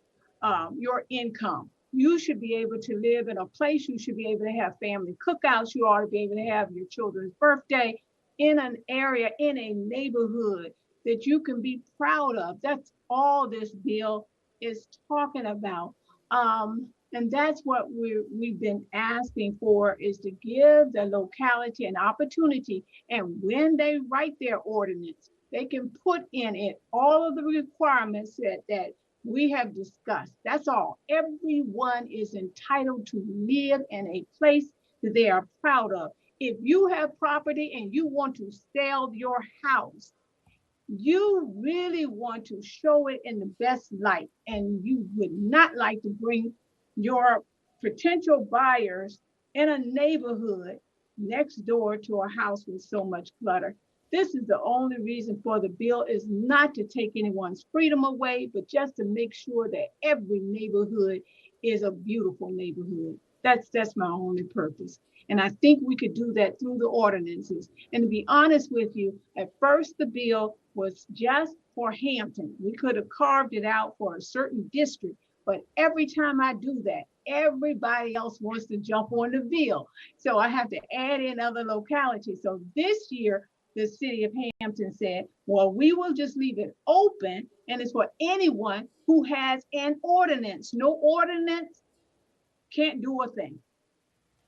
H: income. You should be able to live in a place. You should be able to have family cookouts. You ought to be able to have your children's birthday in an area, in a neighborhood that you can be proud of. That's all this bill is talking about. And that's what we've been asking for, is to give the locality an opportunity. And when they write their ordinance, they can put in it all of the requirements that we have discussed. That's all. Everyone is entitled to live in a place that they are proud of. If you have property and you want to sell your house, you really want to show it in the best light, and you would not like to bring your potential buyers in a neighborhood next door to a house with so much clutter. This is the only reason for the bill, is not to take anyone's freedom away, but just to make sure that every neighborhood is a beautiful neighborhood. That's my only purpose. And I think we could do that through the ordinances. And to be honest with you, at first the bill was just for Hampton. We could have carved it out for a certain district, but every time I do that, everybody else wants to jump on the bill. So I have to add in other localities. So this year, the city of Hampton said, well, we will just leave it open, and it's for anyone who has an ordinance. No ordinance can't do a thing.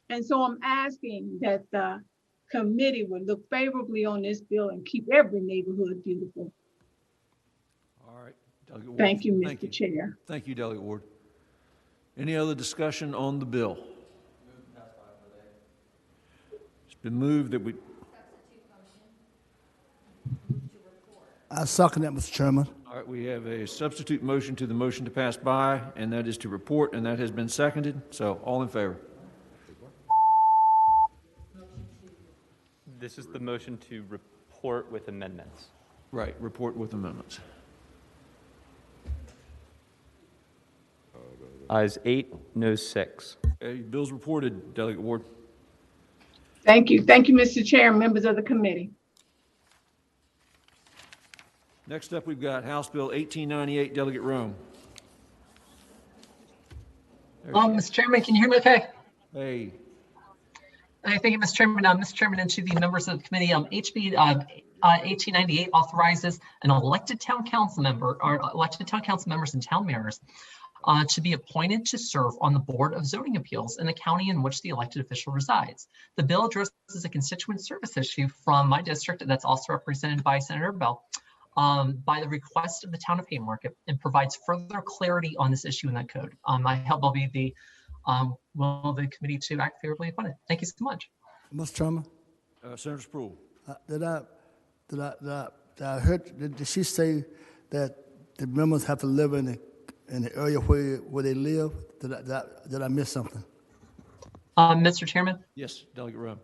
H: And so I'm asking that the committee would look favorably on this bill and keep every neighborhood beautiful.
A: All right. Delegate Ward.
H: Thank you, Mr. Chair.
A: Thank you, Delegate Ward. Any other discussion on the bill? It's been moved that we...
C: I second that, Mr. Chairman.
A: All right, we have a substitute motion to the motion to pass by, and that is to report, and that has been seconded. So all in favor?
B: This is the motion to report with amendments.
A: Right, report with amendments.
B: Ayes 8, noes 6.
A: Okay, bill's reported, Delegate Ward.
H: Thank you. Thank you, Mr. Chair and members of the committee.
A: Next up, we've got House Bill 1898, Delegate Rome.
M: Mr. Chairman, can you hear me okay?
A: Hey.
M: Thank you, Mr. Chairman. Mr. Chairman, and to the members of the committee, HB 1898 authorizes an elected town council member or elected town council members and town mayors to be appointed to serve on the Board of Zoning Appeals in the county in which the elected official resides. The bill addresses a constituent service issue from my district that's also represented by Senator Bell by the request of the town of Haymarket, and provides further clarity on this issue in that code. I hope I'll be the will of the committee to act favorably upon it. Thank you so much.
C: Mr. Chairman?
A: Senator Sproul.
C: Did I heard, did she say that the members have to live in the area where they live? Did I miss something?
M: Mr. Chairman?
A: Yes, Delegate Rome.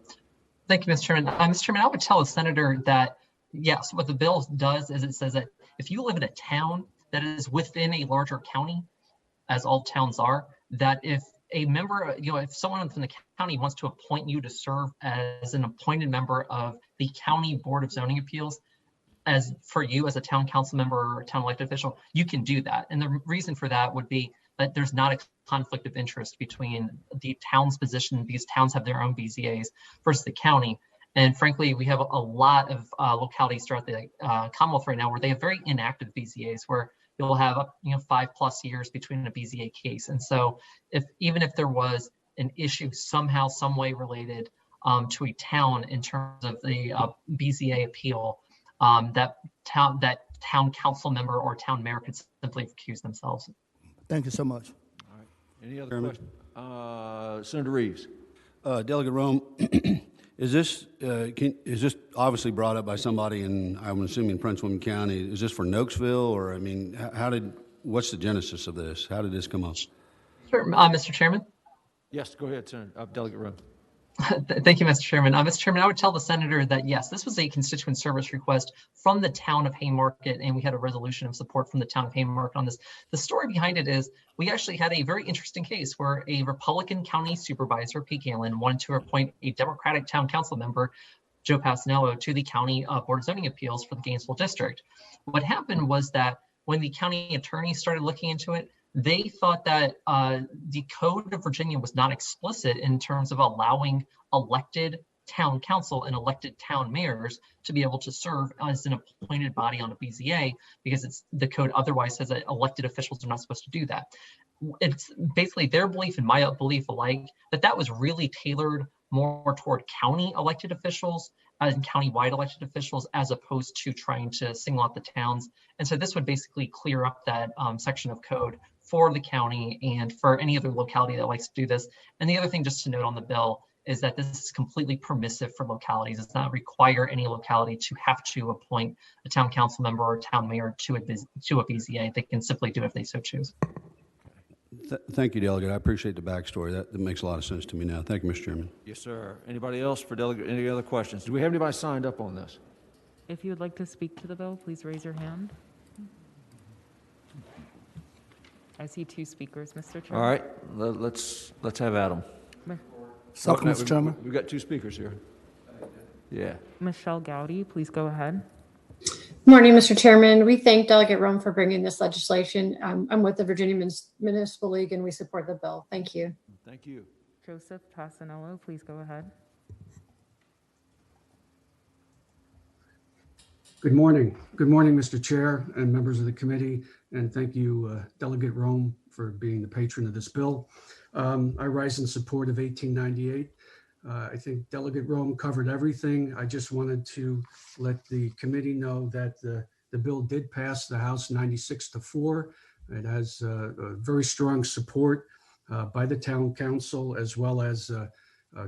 M: Thank you, Mr. Chairman. Mr. Chairman, I would tell a senator that, yes, what the bill does is it says that if you live in a town that is within a larger county, as all towns are, that if a member, if someone from the county wants to appoint you to serve as an appointed member of the county Board of Zoning Appeals, as for you as a town council member or a town elected official, you can do that. And the reason for that would be that there's not a conflict of interest between the town's position. These towns have their own BZAs versus the county. And frankly, we have a lot of localities throughout the Commonwealth right now where they have very inactive BZAs, where you'll have 5+ years between a BZA case. And so even if there was an issue somehow, some way related to a town in terms of the BZA appeal, that town council member or town mayor could simply recuse themselves.
C: Thank you so much.
A: All right. Any other questions? Senator Reeves.
F: Delegate Rome, is this obviously brought up by somebody in, I'm assuming, Prince William County? Is this for Nokesville, or I mean, what's the genesis of this? How did this come up?
M: Sure, Mr. Chairman.
A: Yes, go ahead, Senator Delegate Rome.
M: Thank you, Mr. Chairman. Mr. Chairman, I would tell the senator that yes, this was a constituent service request from the town of Haymarket, and we had a resolution of support from the town of Haymarket on this. The story behind it is we actually had a very interesting case where a Republican county supervisor, Pete Galen, wanted to appoint a Democratic town council member, Joe Passanello, to the county board of zoning appeals for the Gainesville district. What happened was that when the county attorney started looking into it, they thought that the Code of Virginia was not explicit in terms of allowing elected town council and elected town mayors to be able to serve as an appointed body on a BZA, because the code otherwise says that elected officials are not supposed to do that. It's basically their belief and my belief alike that was really tailored more toward county elected officials and county-wide elected officials, as opposed to trying to single out the towns. And so this would basically clear up that section of code for the county and for any other locality that likes to do this. And the other thing just to note on the bill is that this is completely permissive for localities. It does not require any locality to have to appoint a town council member or a town mayor to a BZA. They can simply do it if they so choose.
F: Thank you, Delegate. I appreciate the backstory. That makes a lot of sense to me now. Thank you, Mr. Chairman.
A: Yes, sir. Anybody else for Delegate? Any other questions? Do we have anybody signed up on this?
N: If you would like to speak to the bill, please raise your hand. I see 2 speakers, Mr. Chairman.
A: All right, let's have Adam.
C: Second, Mr. Chairman.
A: We've got 2 speakers here. Yeah.
N: Michelle Gowdy, please go ahead.
O: Morning, Mr. Chairman. We thank Delegate Rome for bringing this legislation. I'm with the Virginia Municipal League, and we support the bill. Thank you.
A: Thank you.
N: Joseph Passanello, please go ahead.
P: Good morning. Good morning, Mr. Chair and members of the committee, and thank you, Delegate Rome, for being the patron of this bill. I rise in support of 1898. I think Delegate Rome covered everything. I just wanted to let the committee know that the bill did pass the House 96-4. It has very strong support by the town council, as well as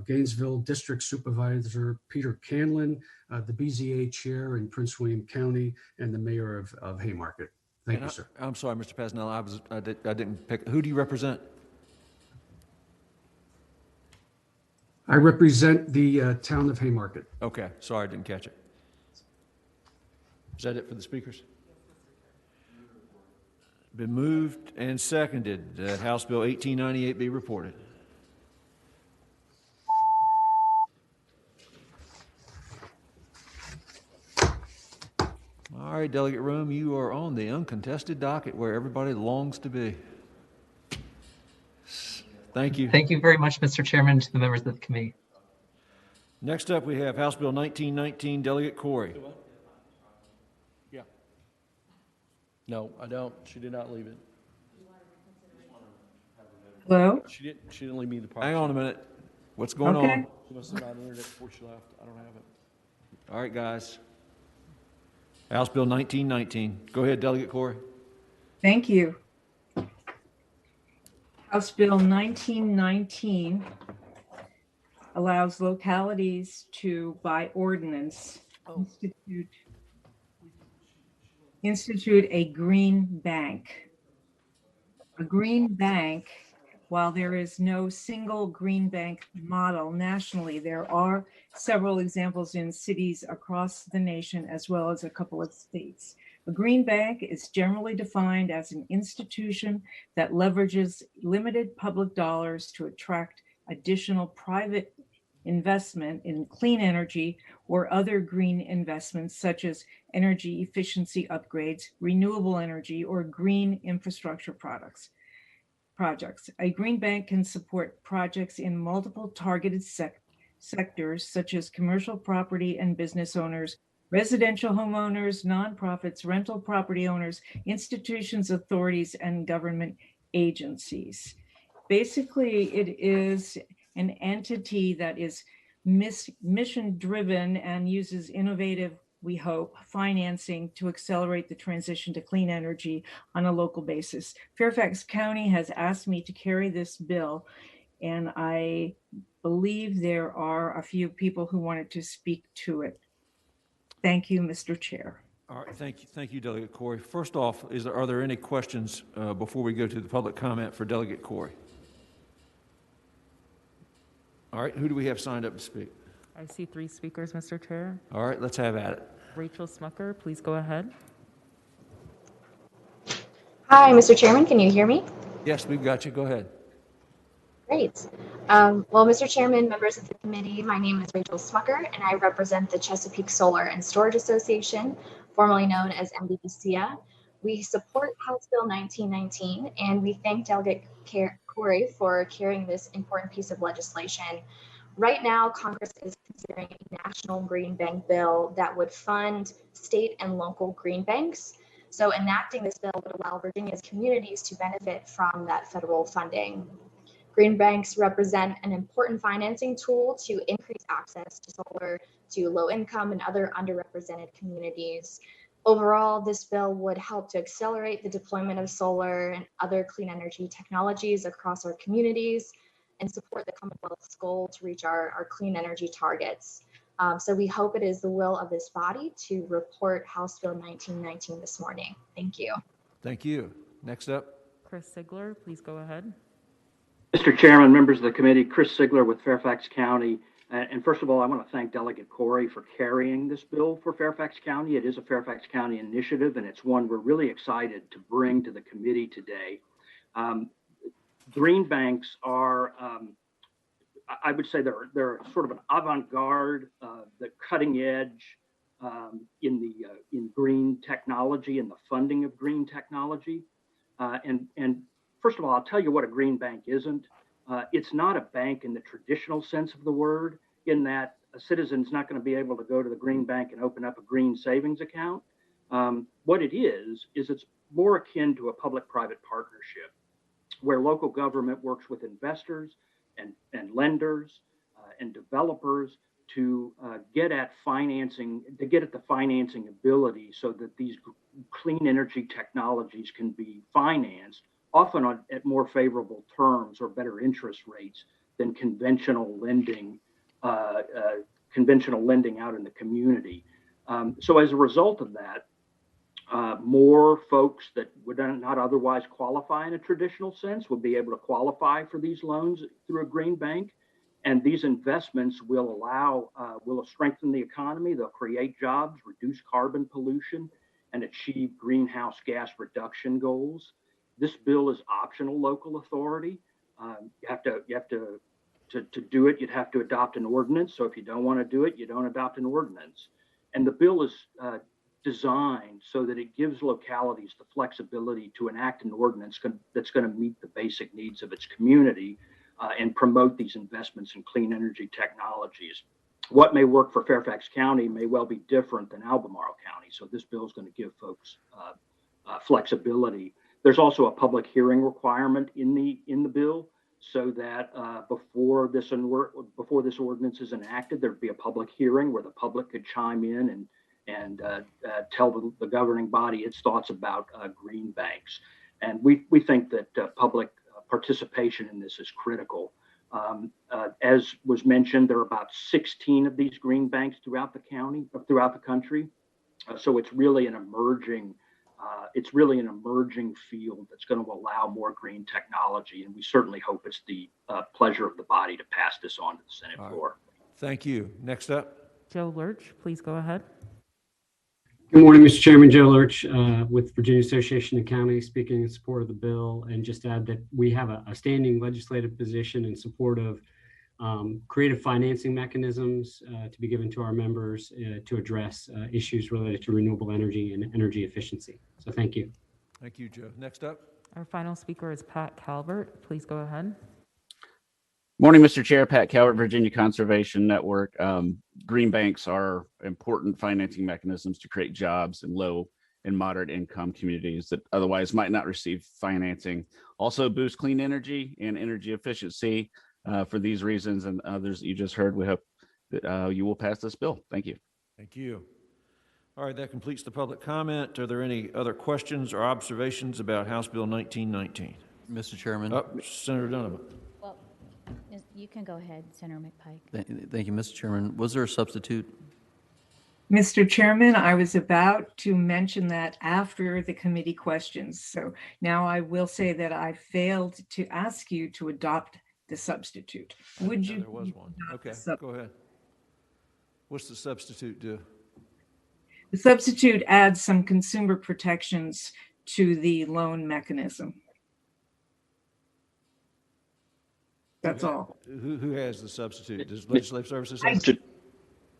P: Gainesville District Supervisor Peter Canlin, the BZA chair in Prince William County, and the mayor of Haymarket. Thank you, sir.
A: I'm sorry, Mr. Passanello, I didn't pick. Who do you represent?
P: I represent the town of Haymarket.
A: Okay, sorry, I didn't catch it. Is that it for the speakers? Been moved and seconded that House Bill 1898 be reported. All right, Delegate Rome, you are on the uncontested docket where everybody longs to be. Thank you.
M: Thank you very much, Mr. Chairman, to the members of the committee.
A: Next up, we have House Bill 1919, Delegate Corey.
L: Yeah. No, I don't. She did not leave it.
O: Hello?
L: She didn't leave me the property.
A: Hang on a minute. What's going on?
L: She must have not entered it before she left. I don't have it.
A: All right, guys. House Bill 1919. Go ahead, Delegate Corey.
Q: Thank you. House Bill 1919 allows localities to, by ordinance, institute a green bank. A green bank, while there is no single green bank model nationally, there are several examples in cities across the nation, as well as a couple of states. A green bank is generally defined as an institution that leverages limited public dollars to attract additional private investment in clean energy or other green investments, such as energy efficiency upgrades, renewable energy, or green infrastructure projects. A green bank can support projects in multiple targeted sectors, such as commercial property and business owners, residential homeowners, nonprofits, rental property owners, institutions, authorities, and government agencies. Basically, it is an entity that is mission-driven and uses innovative, we hope, financing to accelerate the transition to clean energy on a local basis. Fairfax County has asked me to carry this bill, and I believe there are a few people who wanted to speak to it. Thank you, Mr. Chair.
A: All right, thank you, Delegate Corey. First off, are there any questions before we go to the public comment for Delegate Corey? All right, who do we have signed up to speak?
N: I see 3 speakers, Mr. Chair.
A: All right, let's have at it.
N: Rachel Smucker, please go ahead.
D: Hi, Mr. Chairman, can you hear me?
A: Yes, we've got you. Go ahead.
D: Great. Well, Mr. Chairman, members of the committee, my name is Rachel Smucker, and I represent the Chesapeake Solar and Storage Association, formerly known as MDBCA. We support House Bill 1919, and we thank Delegate Corey for carrying this important piece of legislation. Right now, Congress is considering a national green bank bill that would fund state and local green banks. So enacting this bill would allow Virginia's communities to benefit from that federal funding. Green banks represent an important financing tool to increase access to solar to low income and other underrepresented communities. Overall, this bill would help to accelerate the deployment of solar and other clean energy technologies across our communities and support the Commonwealth's goal to reach our clean energy targets. So we hope it is the will of this body to report House Bill 1919 this morning. Thank you.
A: Thank you. Next up.
N: Chris Sigler, please go ahead.
E: Mr. Chairman, members of the committee, Chris Sigler with Fairfax County. And first of all, I want to thank Delegate Corey for carrying this bill for Fairfax County. It is a Fairfax County initiative, and it's one we're really excited to bring to the committee today. Green banks are, I would say they're sort of an avant-garde, the cutting edge in green technology and the funding of green technology. And first of all, I'll tell you what a green bank isn't. It's not a bank in the traditional sense of the word, in that a citizen's not going to be able to go to the green bank and open up a green savings account. What it is it's more akin to a public-private partnership, where local government works with investors and lenders and developers to get at the financing ability so that these clean energy technologies can be financed, often at more favorable terms or better interest rates than conventional lending out in the community. So as a result of that, more folks that would not otherwise qualify in a traditional sense will be able to qualify for these loans through a green bank. And these investments will strengthen the economy. They'll create jobs, reduce carbon pollution, and achieve greenhouse gas reduction goals. This bill is optional local authority. To do it, you'd have to adopt an ordinance. So if you don't want to do it, you don't adopt an ordinance. And the bill is designed so that it gives localities the flexibility to enact an ordinance that's going to meet the basic needs of its community and promote these investments in clean energy technologies. What may work for Fairfax County may well be different than Albemarle County. So this bill is going to give folks flexibility. There's also a public hearing requirement in the bill, so that before this ordinance is enacted, there'd be a public hearing where the public could chime in and tell the governing body its thoughts about green banks. And we think that public participation in this is critical. As was mentioned, there are about 16 of these green banks throughout the country. So it's really an emerging field that's going to allow more green technology, and we certainly hope it's the pleasure of the body to pass this on to the Senate floor.
A: Thank you. Next up.
N: Joe Lurch, please go ahead.
R: Good morning, Mr. Chairman. Joe Lurch with Virginia Association of Counties, speaking in support of the bill, and just add that we have a standing legislative position in support of creative financing mechanisms to be given to our members to address issues related to renewable energy and energy efficiency. So thank you.
A: Thank you, Joe. Next up.
N: Our final speaker is Pat Calvert. Please go ahead.
S: Morning, Mr. Chair. Pat Calvert, Virginia Conservation Network. Green banks are important financing mechanisms to create jobs in low and moderate income communities that otherwise might not receive financing. Also boost clean energy and energy efficiency. For these reasons and others that you just heard, we hope that you will pass this bill. Thank you.
A: Thank you. All right, that completes the public comment. Are there any other questions or observations about House Bill 1919?
I: Mr. Chairman.
A: Senator Donovan.
U: Well, you can go ahead, Senator McPike.
I: Thank you, Mr. Chairman. Was there a substitute?
Q: Mr. Chairman, I was about to mention that after the committee questions. So now I will say that I failed to ask you to adopt the substitute. Would you?
A: There was one. Okay, go ahead. What's the substitute do?
Q: The substitute adds some consumer protections to the loan mechanism. That's all.
A: Who has the substitute? Does Legislative Services have?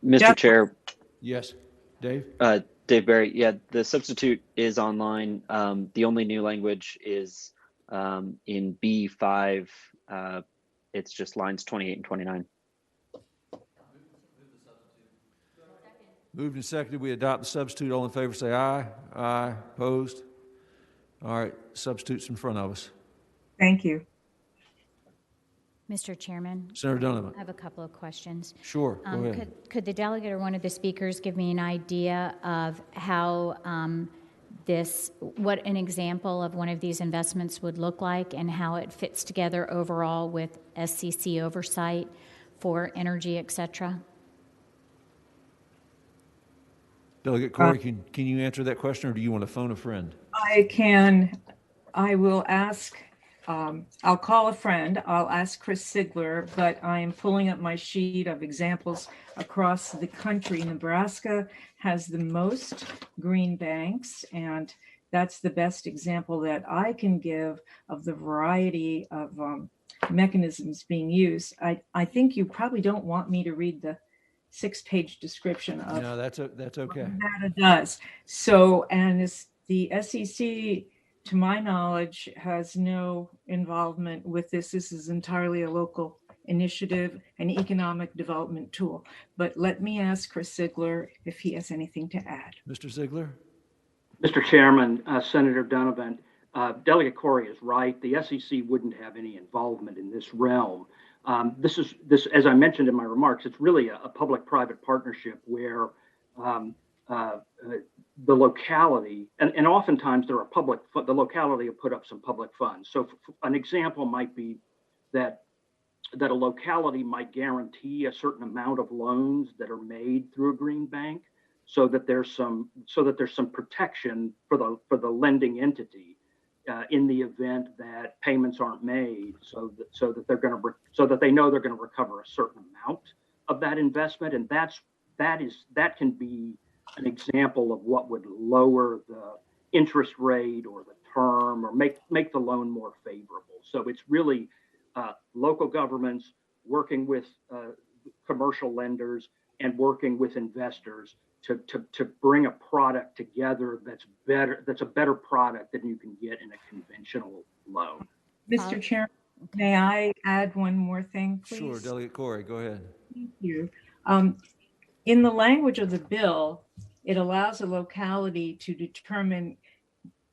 K: Mr. Chair.
A: Yes, Dave?
K: Dave Barry, yeah, the substitute is online. The only new language is in B5. It's just lines 28 and 29.
A: Moved and seconded, we adopt the substitute. All in favor say aye. Aye. Opposed? All right, substitute's in front of us.
Q: Thank you.
U: Mr. Chairman.
A: Senator Donovan.
U: I have a couple of questions.
A: Sure, go ahead.
U: Could the delegate or one of the speakers give me an idea of how what an example of one of these investments would look like and how it fits together overall with SCC oversight for energy, et cetera?
A: Delegate Corey, can you answer that question, or do you want to phone a friend?
Q: I can. I will ask. I'll call a friend. I'll ask Chris Sigler, but I'm pulling up my sheet of examples across the country. Nebraska has the most green banks, and that's the best example that I can give of the variety of mechanisms being used. I think you probably don't want me to read the 6-page description of
A: no, that's okay.
Q: What it does. So, and the SEC, to my knowledge, has no involvement with this. This is entirely a local initiative, an economic development tool. But let me ask Chris Sigler if he has anything to add.
A: Mr. Sigler?
E: Mr. Chairman, Senator Donovan, Delegate Corey is right. The SEC wouldn't have any involvement in this realm. This, as I mentioned in my remarks, it's really a public-private partnership where the locality, and oftentimes there are the locality will put up some public funds. So an example might be that a locality might guarantee a certain amount of loans that are made through a green bank, so that there's some protection for the lending entity in the event that payments aren't made, so that they know they're going to recover a certain amount of that investment, and that can be an example of what would lower the interest rate or the term or make the loan more favorable. So it's really local governments working with commercial lenders and working with investors to bring a product together that's a better product than you can get in a conventional loan.
Q: Mr. Chair, may I add one more thing, please?
A: Sure, Delegate Corey, go ahead.
Q: Thank you. In the language of the bill, it allows a locality to determine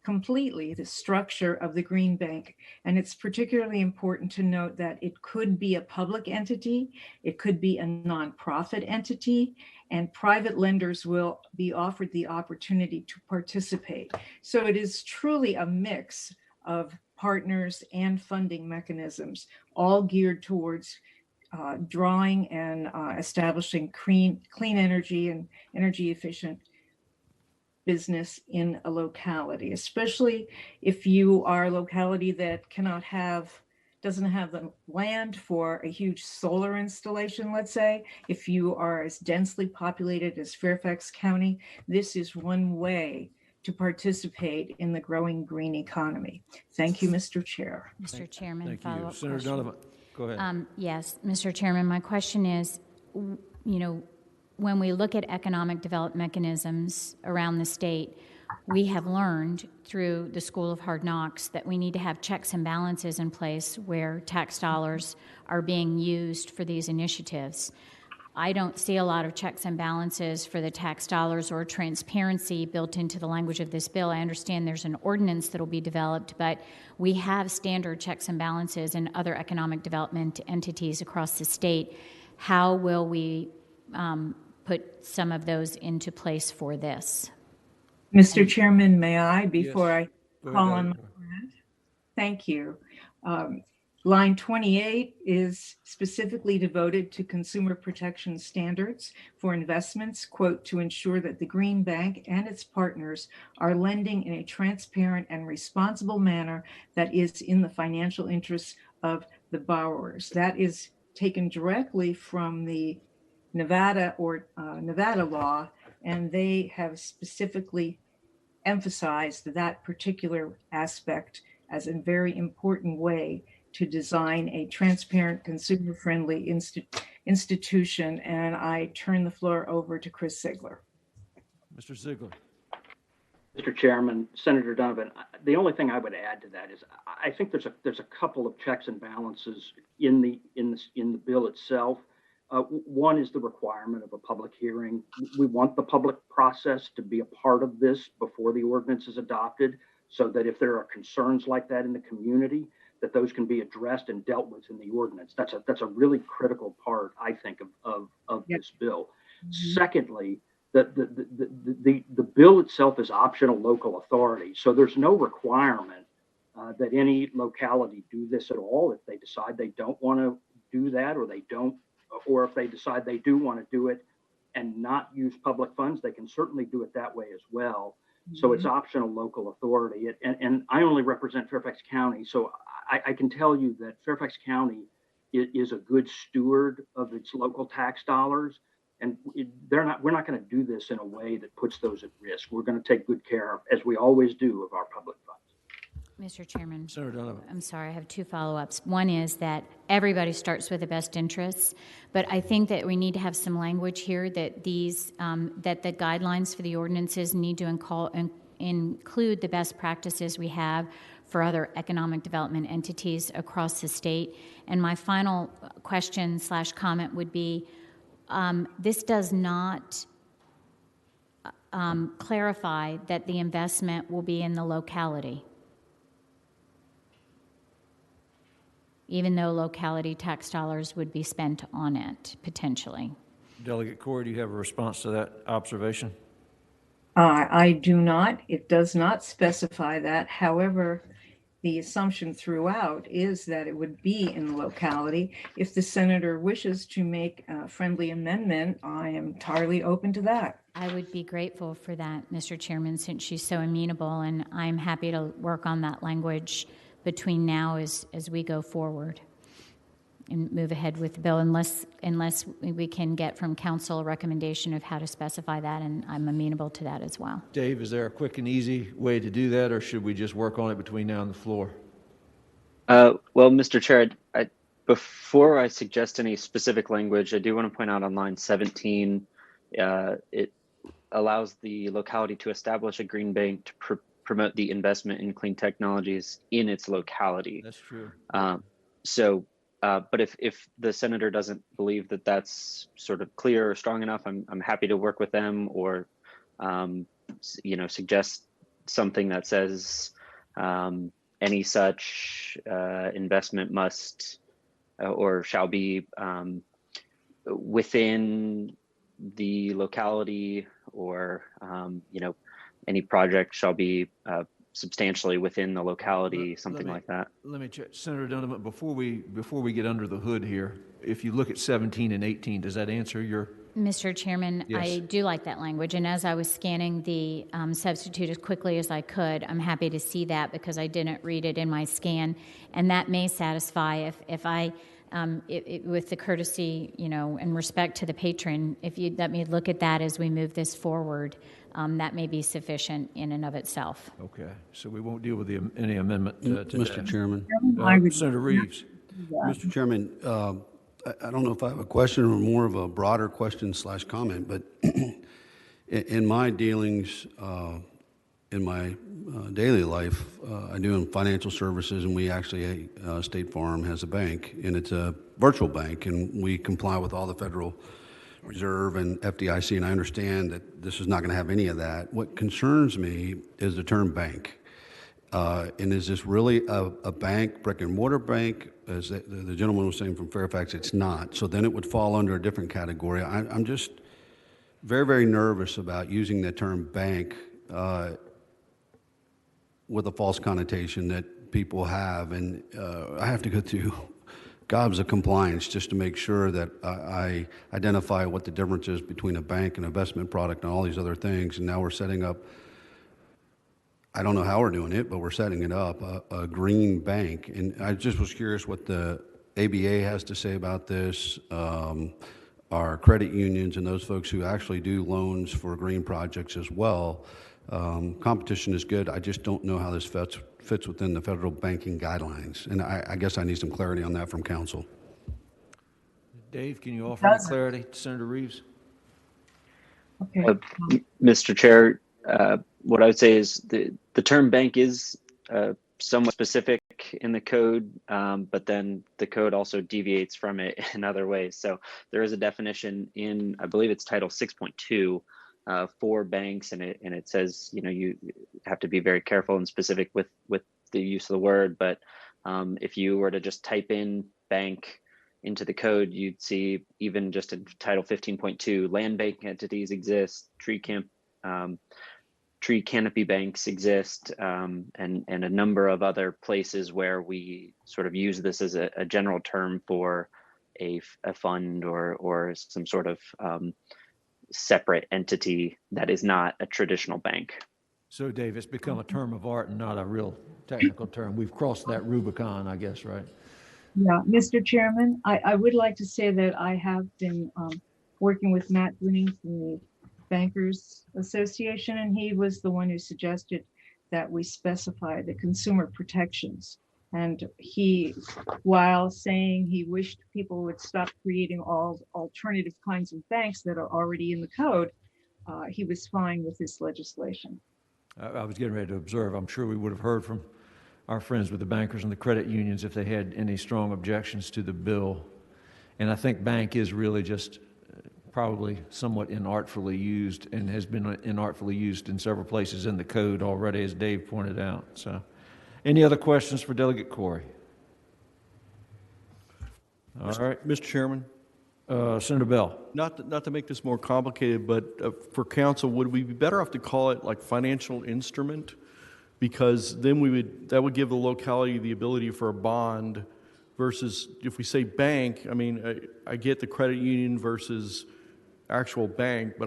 Q: completely the structure of the green bank. And it's particularly important to note that it could be a public entity, it could be a nonprofit entity, and private lenders will be offered the opportunity to participate. So it is truly a mix of partners and funding mechanisms, all geared towards drawing and establishing clean energy and energy efficient business in a locality, especially if you are a locality that doesn't have the land for a huge solar installation, let's say. If you are as densely populated as Fairfax County, this is one way to participate in the growing green economy. Thank you, Mr. Chair.
U: Mr. Chairman,
A: Thank
U: follow-up
A: you. Senator
U: question.
A: Donovan, go ahead.
U: Yes, Mr. Chairman, my question is, when we look at economic development mechanisms around the state, we have learned through the School of Hard Knocks that we need to have checks and balances in place where tax dollars are being used for these initiatives. I don't see a lot of checks and balances for the tax dollars or transparency built into the language of this bill. I understand there's an ordinance that will be developed, but we have standard checks and balances in other economic development entities across the state. How will we put some of those into place for this?
Q: Mr. Chairman, may I, before
A: Yes.
Q: I call on my friend? Thank you. Line 28 is specifically devoted to consumer protection standards for investments, quote, to ensure that the Green Bank and its partners are lending in a transparent and responsible manner that is in the financial interests of the borrowers. That is taken directly from the Nevada law, and they have specifically emphasized that particular aspect as a very important way to design a transparent, consumer-friendly institution. And I turn the floor over to Chris Sigler.
A: Mr. Ziegler.
E: Mr. Chairman, Senator Donovan, the only thing I would add to that is I think there's a couple of checks and balances in the bill itself. One is the requirement of a public hearing. We want the public process to be a part of this before the ordinance is adopted, so that if there are concerns like that in the community, that those can be addressed and dealt with in the ordinance. That's a really critical part, I think, of this bill. Mm-hmm. Secondly, the bill itself is optional local authority, so there's no requirement that any locality do this at all. If they decide they don't want to do that, or if they decide they do want to do it and not use public funds, they can certainly do it that way as well. Mm-hmm. So it's optional local authority. And I only represent Fairfax County, so I can tell you that Fairfax County is a good steward of its local tax dollars. And we're not going to do this in a way that puts those at risk. We're going to take good care, as we always do, of our public funds.
U: Mr. Chairman,
A: Senator Donovan.
U: I'm sorry, I have two follow-ups. One is that everybody starts with the best interests, but I think that we need to have some language here that that the guidelines for the ordinances need to include the best practices we have for other economic development entities across the state. And my final question/comment would be, this does not clarify that the investment will be in the locality, even though locality tax dollars would be spent on it, potentially.
A: Delegate Corey, do you have a response to that observation?
Q: I do not. It does not specify that. However, the assumption throughout is that it would be in the locality. If the senator wishes to make a friendly amendment, I am entirely open to that.
U: I would be grateful for that, Mr. Chairman, since she's so amenable, and I'm happy to work on that language between now as we go forward and move ahead with the bill, unless we can get from council a recommendation of how to specify that, and I'm amenable to that as well.
A: Dave, is there a quick and easy way to do that, or should we just work on it between now and the floor?
K: Well, Mr. Chair, before I suggest any specific language, I do want to point out on line 17, it allows the locality to establish a green bank to promote the investment in clean technologies in its locality.
A: That's true.
K: But if the senator doesn't believe that that's sort of clear or strong enough, I'm happy to work with them, or suggest something that says any such investment must or shall be within the locality, or any project shall be substantially within the locality, something like that.
A: Let me check, Senator Donovan. Before we get under the hood here, if you look at 17 and 18, does that answer your?
U: Mr. Chairman,
A: yes.
U: I do like that language, and as I was scanning the substitute as quickly as I could, I'm happy to see that because I didn't read it in my scan, and that may satisfy if I. With the courtesy, and respect to the patron, if you let me look at that as we move this forward, that may be sufficient in and of itself.
A: Okay, so we won't deal with any amendment to
F: Mr.
A: that.
F: Chairman.
A: Senator Reeves.
F: Mr. Chairman, I don't know if I have a question or more of a broader question/comment, but in my dealings, in my daily life, I do in financial services, and we actually, State Farm has a bank, and it's a virtual bank, and we comply with all the Federal Reserve and FDIC, and I understand that this is not going to have any of that. What concerns me is the term bank. And is this really a bank, brick and mortar bank? As the gentleman was saying from Fairfax, it's not. So then it would fall under a different category. I'm just very, very nervous about using the term bank with a false connotation that people have. And I have to go through gobs of compliance just to make sure that I identify what the difference is between a bank and investment product and all these other things. And now we're setting up I don't know how we're doing it, but we're setting it up, a green bank. And I just was curious what the ABA has to say about this, our credit unions and those folks who actually do loans for green projects as well. Competition is good. I just don't know how this fits within the federal banking guidelines. And I guess I need some clarity on that from council.
A: Dave, can you offer any clarity to Senator Reeves?
Q: Okay.
K: Mr. Chair, what I would say is the term bank is somewhat specific in the code, but then the code also deviates from it in other ways. So there is a definition in, I believe it's Title 6.2 for banks, and it says, you know, you have to be very careful and specific with the use of the word. But if you were to just type in bank into the code, you'd see even just in Title 15.2, land bank entities exist, tree canopy banks exist, and a number of other places where we sort of use this as a general term for a fund or some sort of separate entity that is not a traditional bank.
A: So, Dave, it's become a term of art and not a real technical term. We've crossed that Rubicon, I guess, right?
Q: Yeah, Mr. Chairman, I would like to say that I have been working with Matt Green from the Bankers Association, and he was the one who suggested that we specify the consumer protections. And he, while saying he wished people would stop creating all alternative kinds of banks that are already in the code, he was fine with this legislation.
A: I was getting ready to observe. I'm sure we would have heard from our friends with the bankers and the credit unions if they had any strong objections to the bill. And I think bank is really just probably somewhat inartfully used and has been inartfully used in several places in the code already, as Dave pointed out. So, any other questions for Delegate Corey? All right.
L: Mr. Chairman?
A: Senator Bell.
L: Not to make this more complicated, but for council, would we be better off to call it like financial instrument? Because then that would give the locality the ability for a bond versus if we say bank. I mean, I get the credit union versus actual bank, but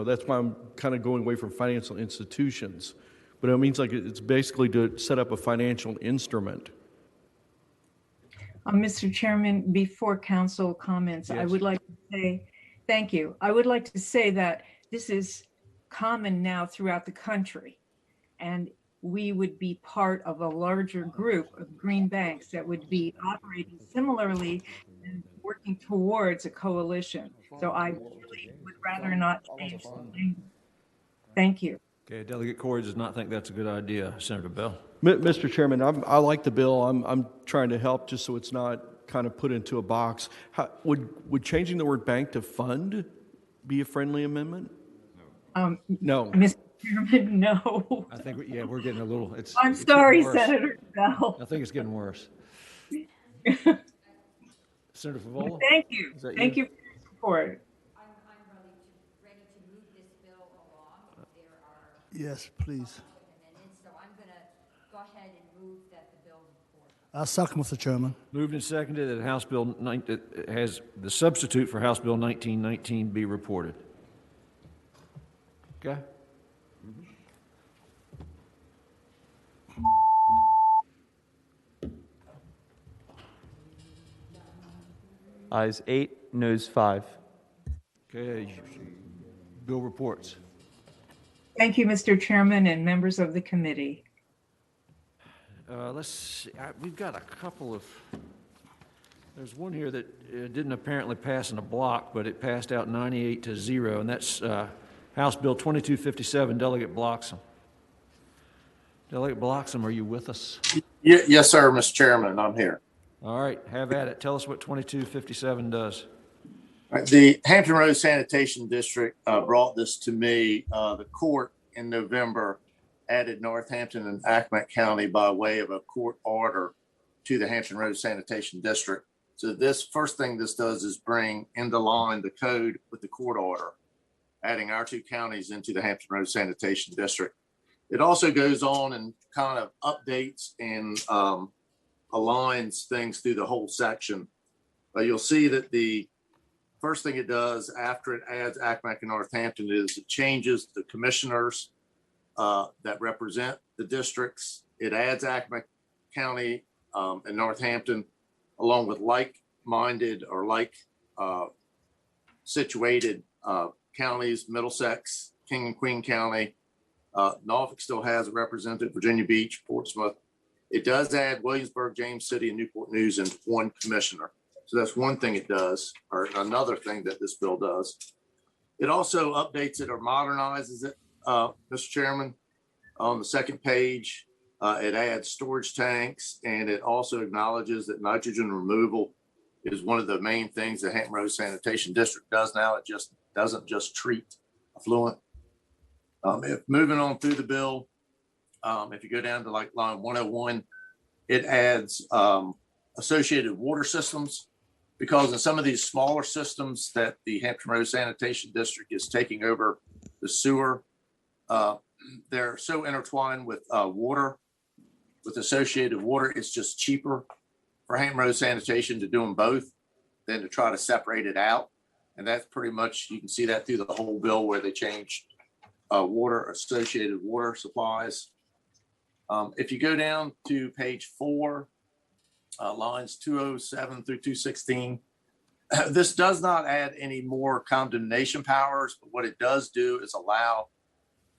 L: that's why I'm kind of going away from financial institutions. But it means like it's basically to set up a financial instrument.
Q: Mr. Chairman, before council comments, yes. I would like to say, thank you. I would like to say that this is common now throughout the country, and we would be part of a larger group of green banks that would be operating similarly and working towards a coalition. So I really would rather not change the language. Thank you.
A: Okay, Delegate Corey does not think that's a good idea. Senator Bell.
L: Mr. Chairman, I like the bill. I'm trying to help just so it's not kind of put into a box. Would changing the word bank to fund be a friendly amendment? No.
Q: Mr. Chairman, no.
A: I think, we're getting a little,
Q: I'm sorry, Senator Bell.
A: I think it's getting worse. Senator Favola?
Q: Thank you. Thank you for your support.
G: I'm ready to move this bill along. There are
C: yes, please.
G: amendments, so I'm going to go ahead and move that the bill report.
C: I second, Mr. Chairman.
A: Moved and seconded that House Bill has the substitute for House Bill 1919 be reported. Okay.
B: Ayes 8, noes 5.
A: Okay, bill reports.
Q: Thank you, Mr. Chairman and members of the committee.
A: Let's see. We've got a couple of, there's one here that didn't apparently pass in a block, but it passed out 98-0, and that's House Bill 2257, Delegate Bloxham. Delegate Bloxham, are you with us?
T: Yes, sir, Mr. Chairman, I'm here.
A: All right, have at it. Tell us what 2257 does.
T: The Hampton Roads Sanitation District brought this to me. The court in November added Northampton and Accomack County by way of a court order to the Hampton Roads Sanitation District. So this first thing this does is bring into line the code with the court order, adding our two counties into the Hampton Roads Sanitation District. It also goes on and kind of updates and aligns things through the whole section. You'll see that the first thing it does after it adds Accomack and Northampton is it changes the commissioners that represent the districts. It adds Accomack County and Northampton, along with like-minded or situated counties, Middlesex, King and Queen County. Norfolk still has a representative, Virginia Beach, Portsmouth. It does add Williamsburg, James City, and Newport News in one commissioner. So that's one thing it does, or another thing that this bill does. It also updates it or modernizes it, Mr. Chairman. On the second page, it adds storage tanks, and it also acknowledges that nitrogen removal is one of the main things the Hampton Roads Sanitation District does now. It just doesn't just treat effluent. If moving on through the bill, if you go down to like line 101, it adds associated water systems, because in some of these smaller systems that the Hampton Roads Sanitation District is taking over the sewer, they're so intertwined with water, with associated water. It's just cheaper for Hampton Roads Sanitation to do them both than to try to separate it out. And that's pretty much, you can see that through the whole bill where they changed water, associated water supplies. If you go down to page 4, lines 207 through 216, this does not add any more condemnation powers, but what it does do is allow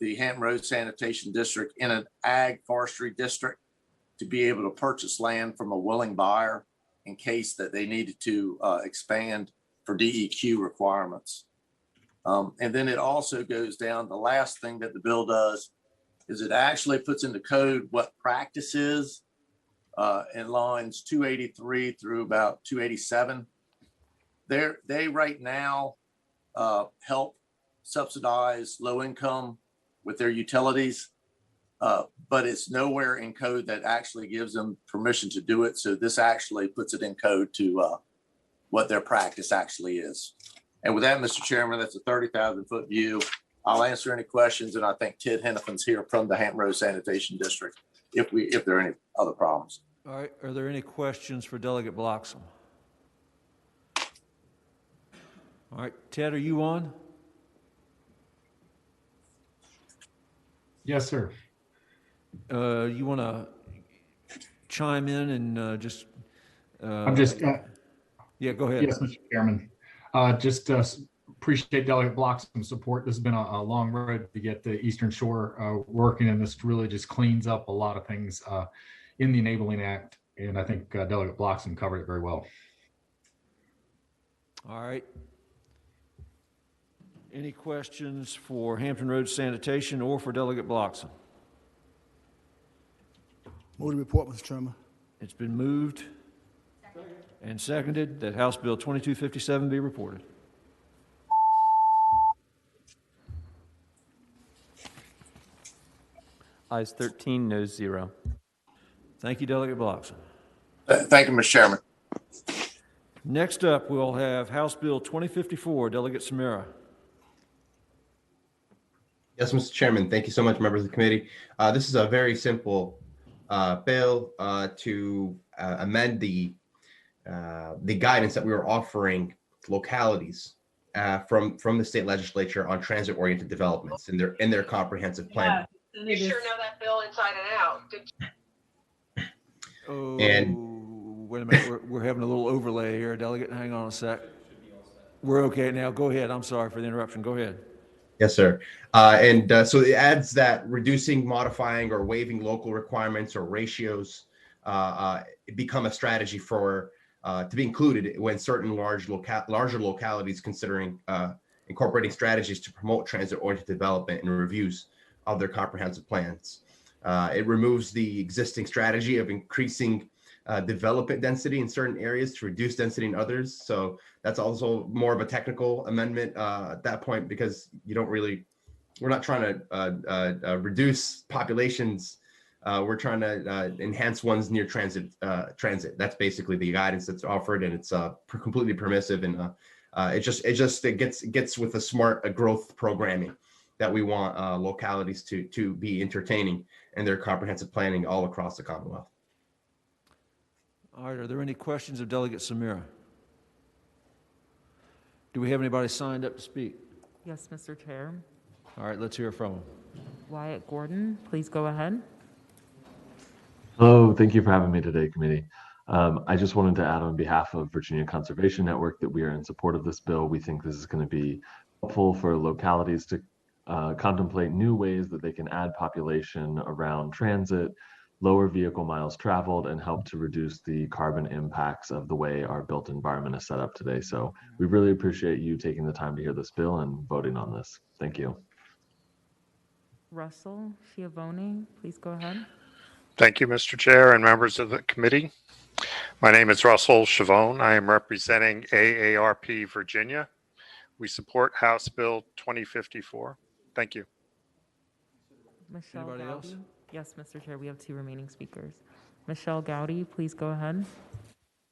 T: the Hampton Roads Sanitation District in an ag forestry district to be able to purchase land from a willing buyer in case that they needed to expand for DEQ requirements. And then it also goes down, the last thing that the bill does is it actually puts into code what practice is in lines 283 through about 287. They right now help subsidize low income with their utilities, but it's nowhere in code that actually gives them permission to do it. So this actually puts it in code to what their practice actually is. And with that, Mr. Chairman, that's a 30,000-foot view. I'll answer any questions, and I think Ted Hennefin's here from the Hampton Roads Sanitation District if there are any other problems.
A: All right, are there any questions for Delegate Bloxham? All right, Ted, are you on?
J: Yes, sir.
A: You want to chime in and just...
J: I'm just...
A: yeah, go ahead.
J: Yes, Mr. Chairman. Just appreciate Delegate Bloxham's support. This has been a long road to get the Eastern Shore working, and this really just cleans up a lot of things in the Enabling Act, and I think Delegate Bloxham covered it very well.
A: All right. Any questions for Hampton Roads Sanitation or for Delegate Bloxham?
C: Move the report, Mr. Chairman.
A: It's been moved and seconded that House Bill 2257 be reported.
B: Ayes 13, noes 0.
A: Thank you, Delegate Bloxham.
T: Thank you, Mr. Chairman.
A: Next up, we'll have House Bill 2054, Delegate Samara.
V: Yes, Mr. Chairman. Thank you so much, members of the committee. This is a very simple bill to amend the guidance that we were offering to localities from the state legislature on transit-oriented developments in their comprehensive plan.
W: You sure know that bill inside and out.
A: Oh,
V: and
A: wait a minute. We're having a little overlay here. Delegate, hang on a sec. We're okay now. Go ahead. I'm sorry for the interruption. Go ahead.
V: Yes, sir. So it adds that reducing, modifying, or waiving local requirements or ratios become a strategy for to be included when certain larger localities considering incorporating strategies to promote transit-oriented development and reviews of their comprehensive plans. It removes the existing strategy of increasing development density in certain areas to reduce density in others. So that's also more of a technical amendment at that point, because we're not trying to reduce populations. We're trying to enhance ones near transit. That's basically the guidance that's offered, and it's completely permissive, and it gets with a smart growth programming that we want localities to be entertaining in their comprehensive planning all across the Commonwealth.
A: All right, are there any questions of Delegate Samira? Do we have anybody signed up to speak?
N: Yes, Mr. Chair.
A: All right, let's hear from him.
N: Wyatt Gordon, please go ahead.
H: Hello, thank you for having me today, committee. I just wanted to add on behalf of Virginia Conservation Network that we are in support of this bill. We think this is going to be helpful for localities to contemplate new ways that they can add population around transit, lower vehicle miles traveled, and help to reduce the carbon impacts of the way our built environment is set up today. So we really appreciate you taking the time to hear this bill and voting on this. Thank you.
N: Russell Schiavone, please go ahead.
M: Thank you, Mr. Chair and members of the committee. My name is Russell Schiavone. I am representing AARP Virginia. We support House Bill 2054. Thank you.
N: Michelle
A: Anybody
N: Gowdy?
A: else?
N: Yes, Mr. Chair, we have 2 remaining speakers. Michelle Gowdy, please go ahead.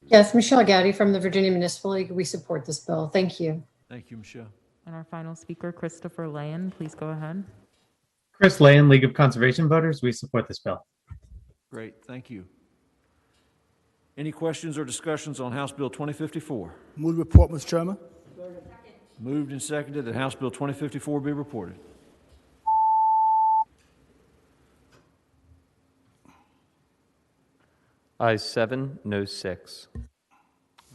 O: Yes, Michelle Gowdy from the Virginia Municipal League. We support this bill. Thank you.
A: Thank you, Michelle.
N: And our final speaker, Christopher Lane, please go ahead.
P: Chris Lane, League of Conservation Voters. We support this bill.
A: Great, thank you. Any questions or discussions on House Bill 2054?
C: Move the report, Mr. Chairman.
A: Moved and seconded that House Bill 2054 be reported.
B: Ayes 7, no 6.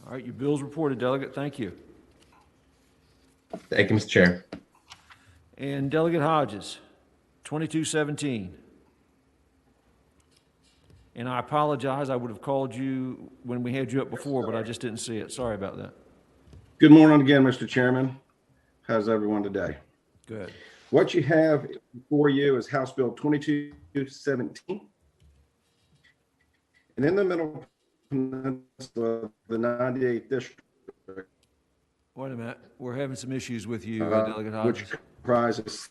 A: All right, your bill's reported, Delegate. Thank you.
V: Thank you, Mr. Chair.
A: And Delegate Hodges, 2217. And I apologize, I would have called you when we had you up before, but I just didn't see it. Sorry about that.
X: Good morning again, Mr. Chairman. How's everyone today?
A: Good.
X: What you have before you is House Bill 2217. And in the middle peninsula, the 98th district.
A: Wait a minute. We're having some issues with you, Delegate Hodges.
X: Which comprises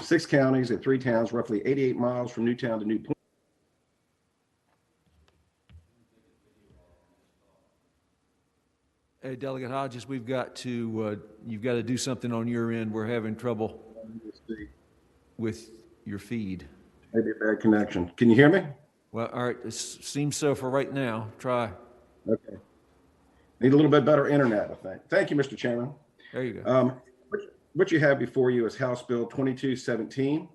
X: six counties and 3 towns, roughly 88 miles from Newtown to New Point.
A: Hey, Delegate Hodges, we've got to, you've got to do something on your end. We're having trouble with your feed.
X: Maybe a bad connection. Can you hear me?
A: Well, all right. It seems so for right now. Try.
X: Okay. Need a little bit better internet, I think. Thank you, Mr. Chairman.
A: There you go.
X: What you have before you is House Bill 2217.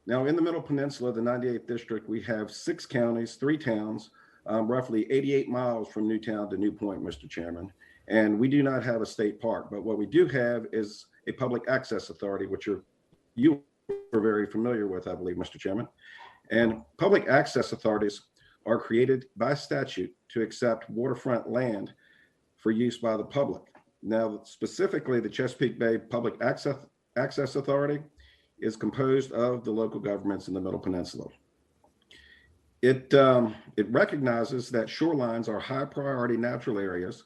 X: Now, in the Middle Peninsula, the 98th district, we have 6 counties, 3 towns, roughly 88 miles from Newtown to New Point, Mr. Chairman. And we do not have a state park, but what we do have is a public access authority, which you are very familiar with, I believe, Mr. Chairman. And public access authorities are created by statute to accept waterfront land for use by the public. Now, specifically, the Chesapeake Bay Public Access Authority is composed of the local governments in the Middle Peninsula. It recognizes that shorelines are high priority natural areas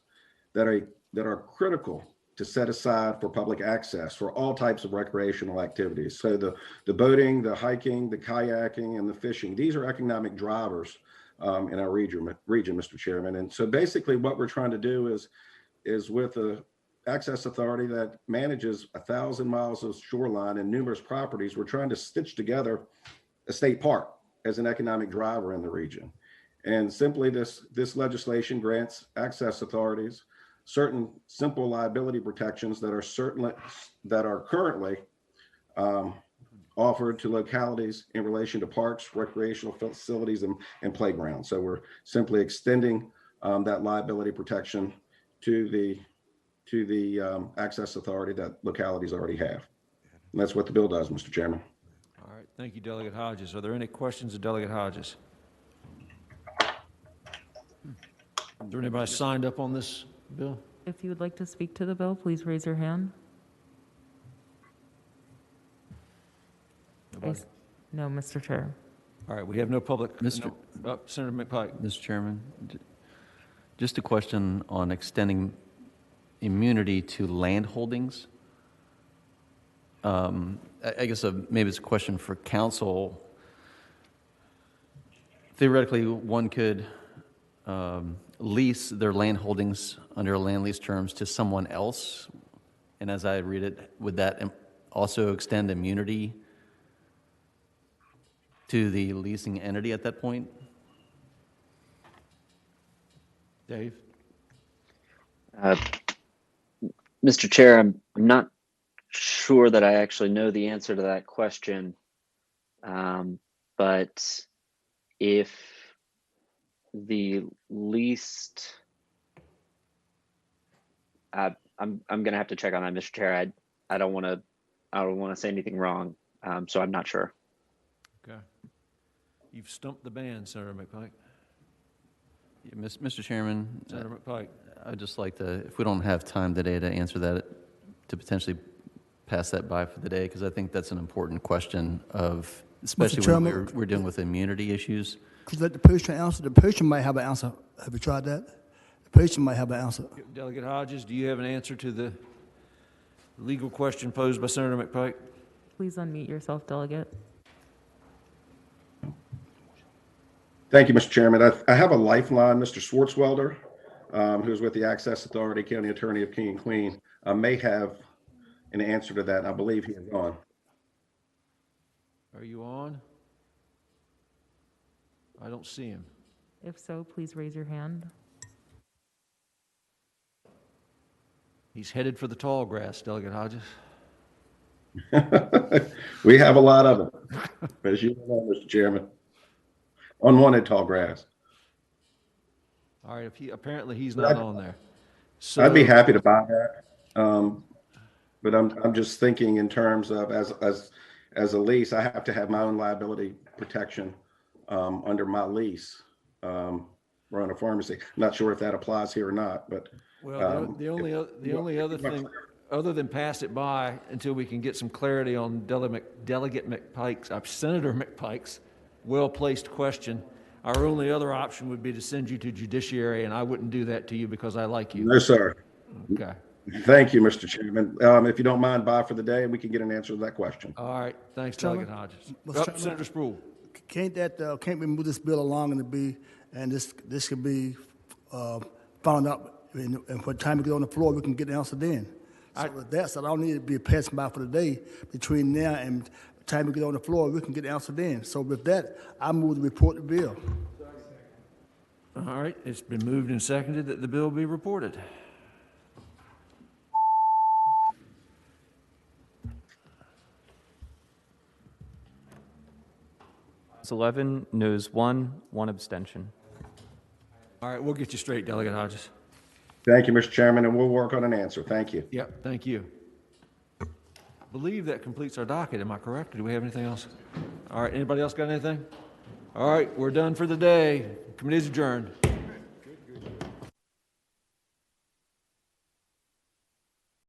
X: that are critical to set aside for public access for all types of recreational activities. So the boating, the hiking, the kayaking, and the fishing, these are economic drivers in our region, Mr. Chairman. And so basically what we're trying to do is with a access authority that manages 1,000 miles of shoreline and numerous properties, we're trying to stitch together a state park as an economic driver in the region. And simply this legislation grants access authorities certain simple liability protections that are currently offered to localities in relation to parks, recreational facilities, and playgrounds. So we're simply extending that liability protection to the access authority that localities already have. And that's what the bill does, Mr. Chairman.
A: All right, thank you, Delegate Hodges. Are there any questions of Delegate Hodges? Is there anybody signed up on this bill?
N: If you would like to speak to the bill, please raise your hand.
A: Nobody?
N: No, Mr. Chair.
A: All right, we have no public. Senator McPike.
I: Mr. Chairman, just a question on extending immunity to land holdings. I guess maybe it's a question for council. Theoretically, one could lease their land holdings under land lease terms to someone else. And as I read it, would that also extend immunity to the leasing entity at that point?
A: Dave?
K: Mr. Chair, I'm not sure that I actually know the answer to that question. But if the least, I'm gonna have to check on that, Mr. Chair. I don't want to say anything wrong, so I'm not sure.
A: Okay. You've stumped the band, Senator McPike.
I: Yeah, Mr. Chairman,
A: Senator McPike.
I: I'd just like to, if we don't have time today to answer that, to potentially pass that by for the day, because I think that's an important question of, especially when we're dealing with immunity issues.
C: Could let the patient answer? The patient might have an answer. Have you tried that? The patient might have an answer.
A: Delegate Hodges, do you have an answer to the legal question posed by Senator McPike?
N: Please unmute yourself, Delegate.
X: Thank you, Mr. Chairman. I have a lifeline. Mr. Swartzwelder, who's with the Access Authority, County Attorney of King and Queen, may have an answer to that. I believe he is on.
A: Are you on? I don't see him.
N: If so, please raise your hand.
A: He's headed for the tall grass, Delegate Hodges.
X: We have a lot of them, as you know, Mr. Chairman. Unwanted tall grass.
A: All right, apparently he's not on there. So
X: I'd be happy to buy that, but I'm just thinking in terms of as a lease, I have to have my own liability protection under my lease. Run a pharmacy. Not sure if that applies here or not, but
A: well, the only other thing, other than pass it by until we can get some clarity on Delegate McPike's, Senator McPike's well-placed question, our only other option would be to send you to judiciary, and I wouldn't do that to you because I like you.
X: No, sir.
A: Okay.
X: Thank you, Mr. Chairman. If you don't mind, bye for the day, and we can get an answer to that question.
A: All right. Thanks, Delegate Hodges. Senator Spruill.
C: Can't we move this bill along and this could be found out, and what time we get on the floor, we can get the answer then. So with that, so I don't need to be passing by for the day. Between now and the time we get on the floor, we can get the answer then. So with that, I move to report the bill.
A: All right. It's been moved and seconded that the bill be reported.
B: It's 11, noes 1, 1 abstention.
A: All right, we'll get you straight, Delegate Hodges.
X: Thank you, Mr. Chairman, and we'll work on an answer. Thank you.
A: Yep, thank you. I believe that completes our docket. Am I correct? Do we have anything else? All right, anybody else got anything? All right, we're done for the day. Committee's adjourned.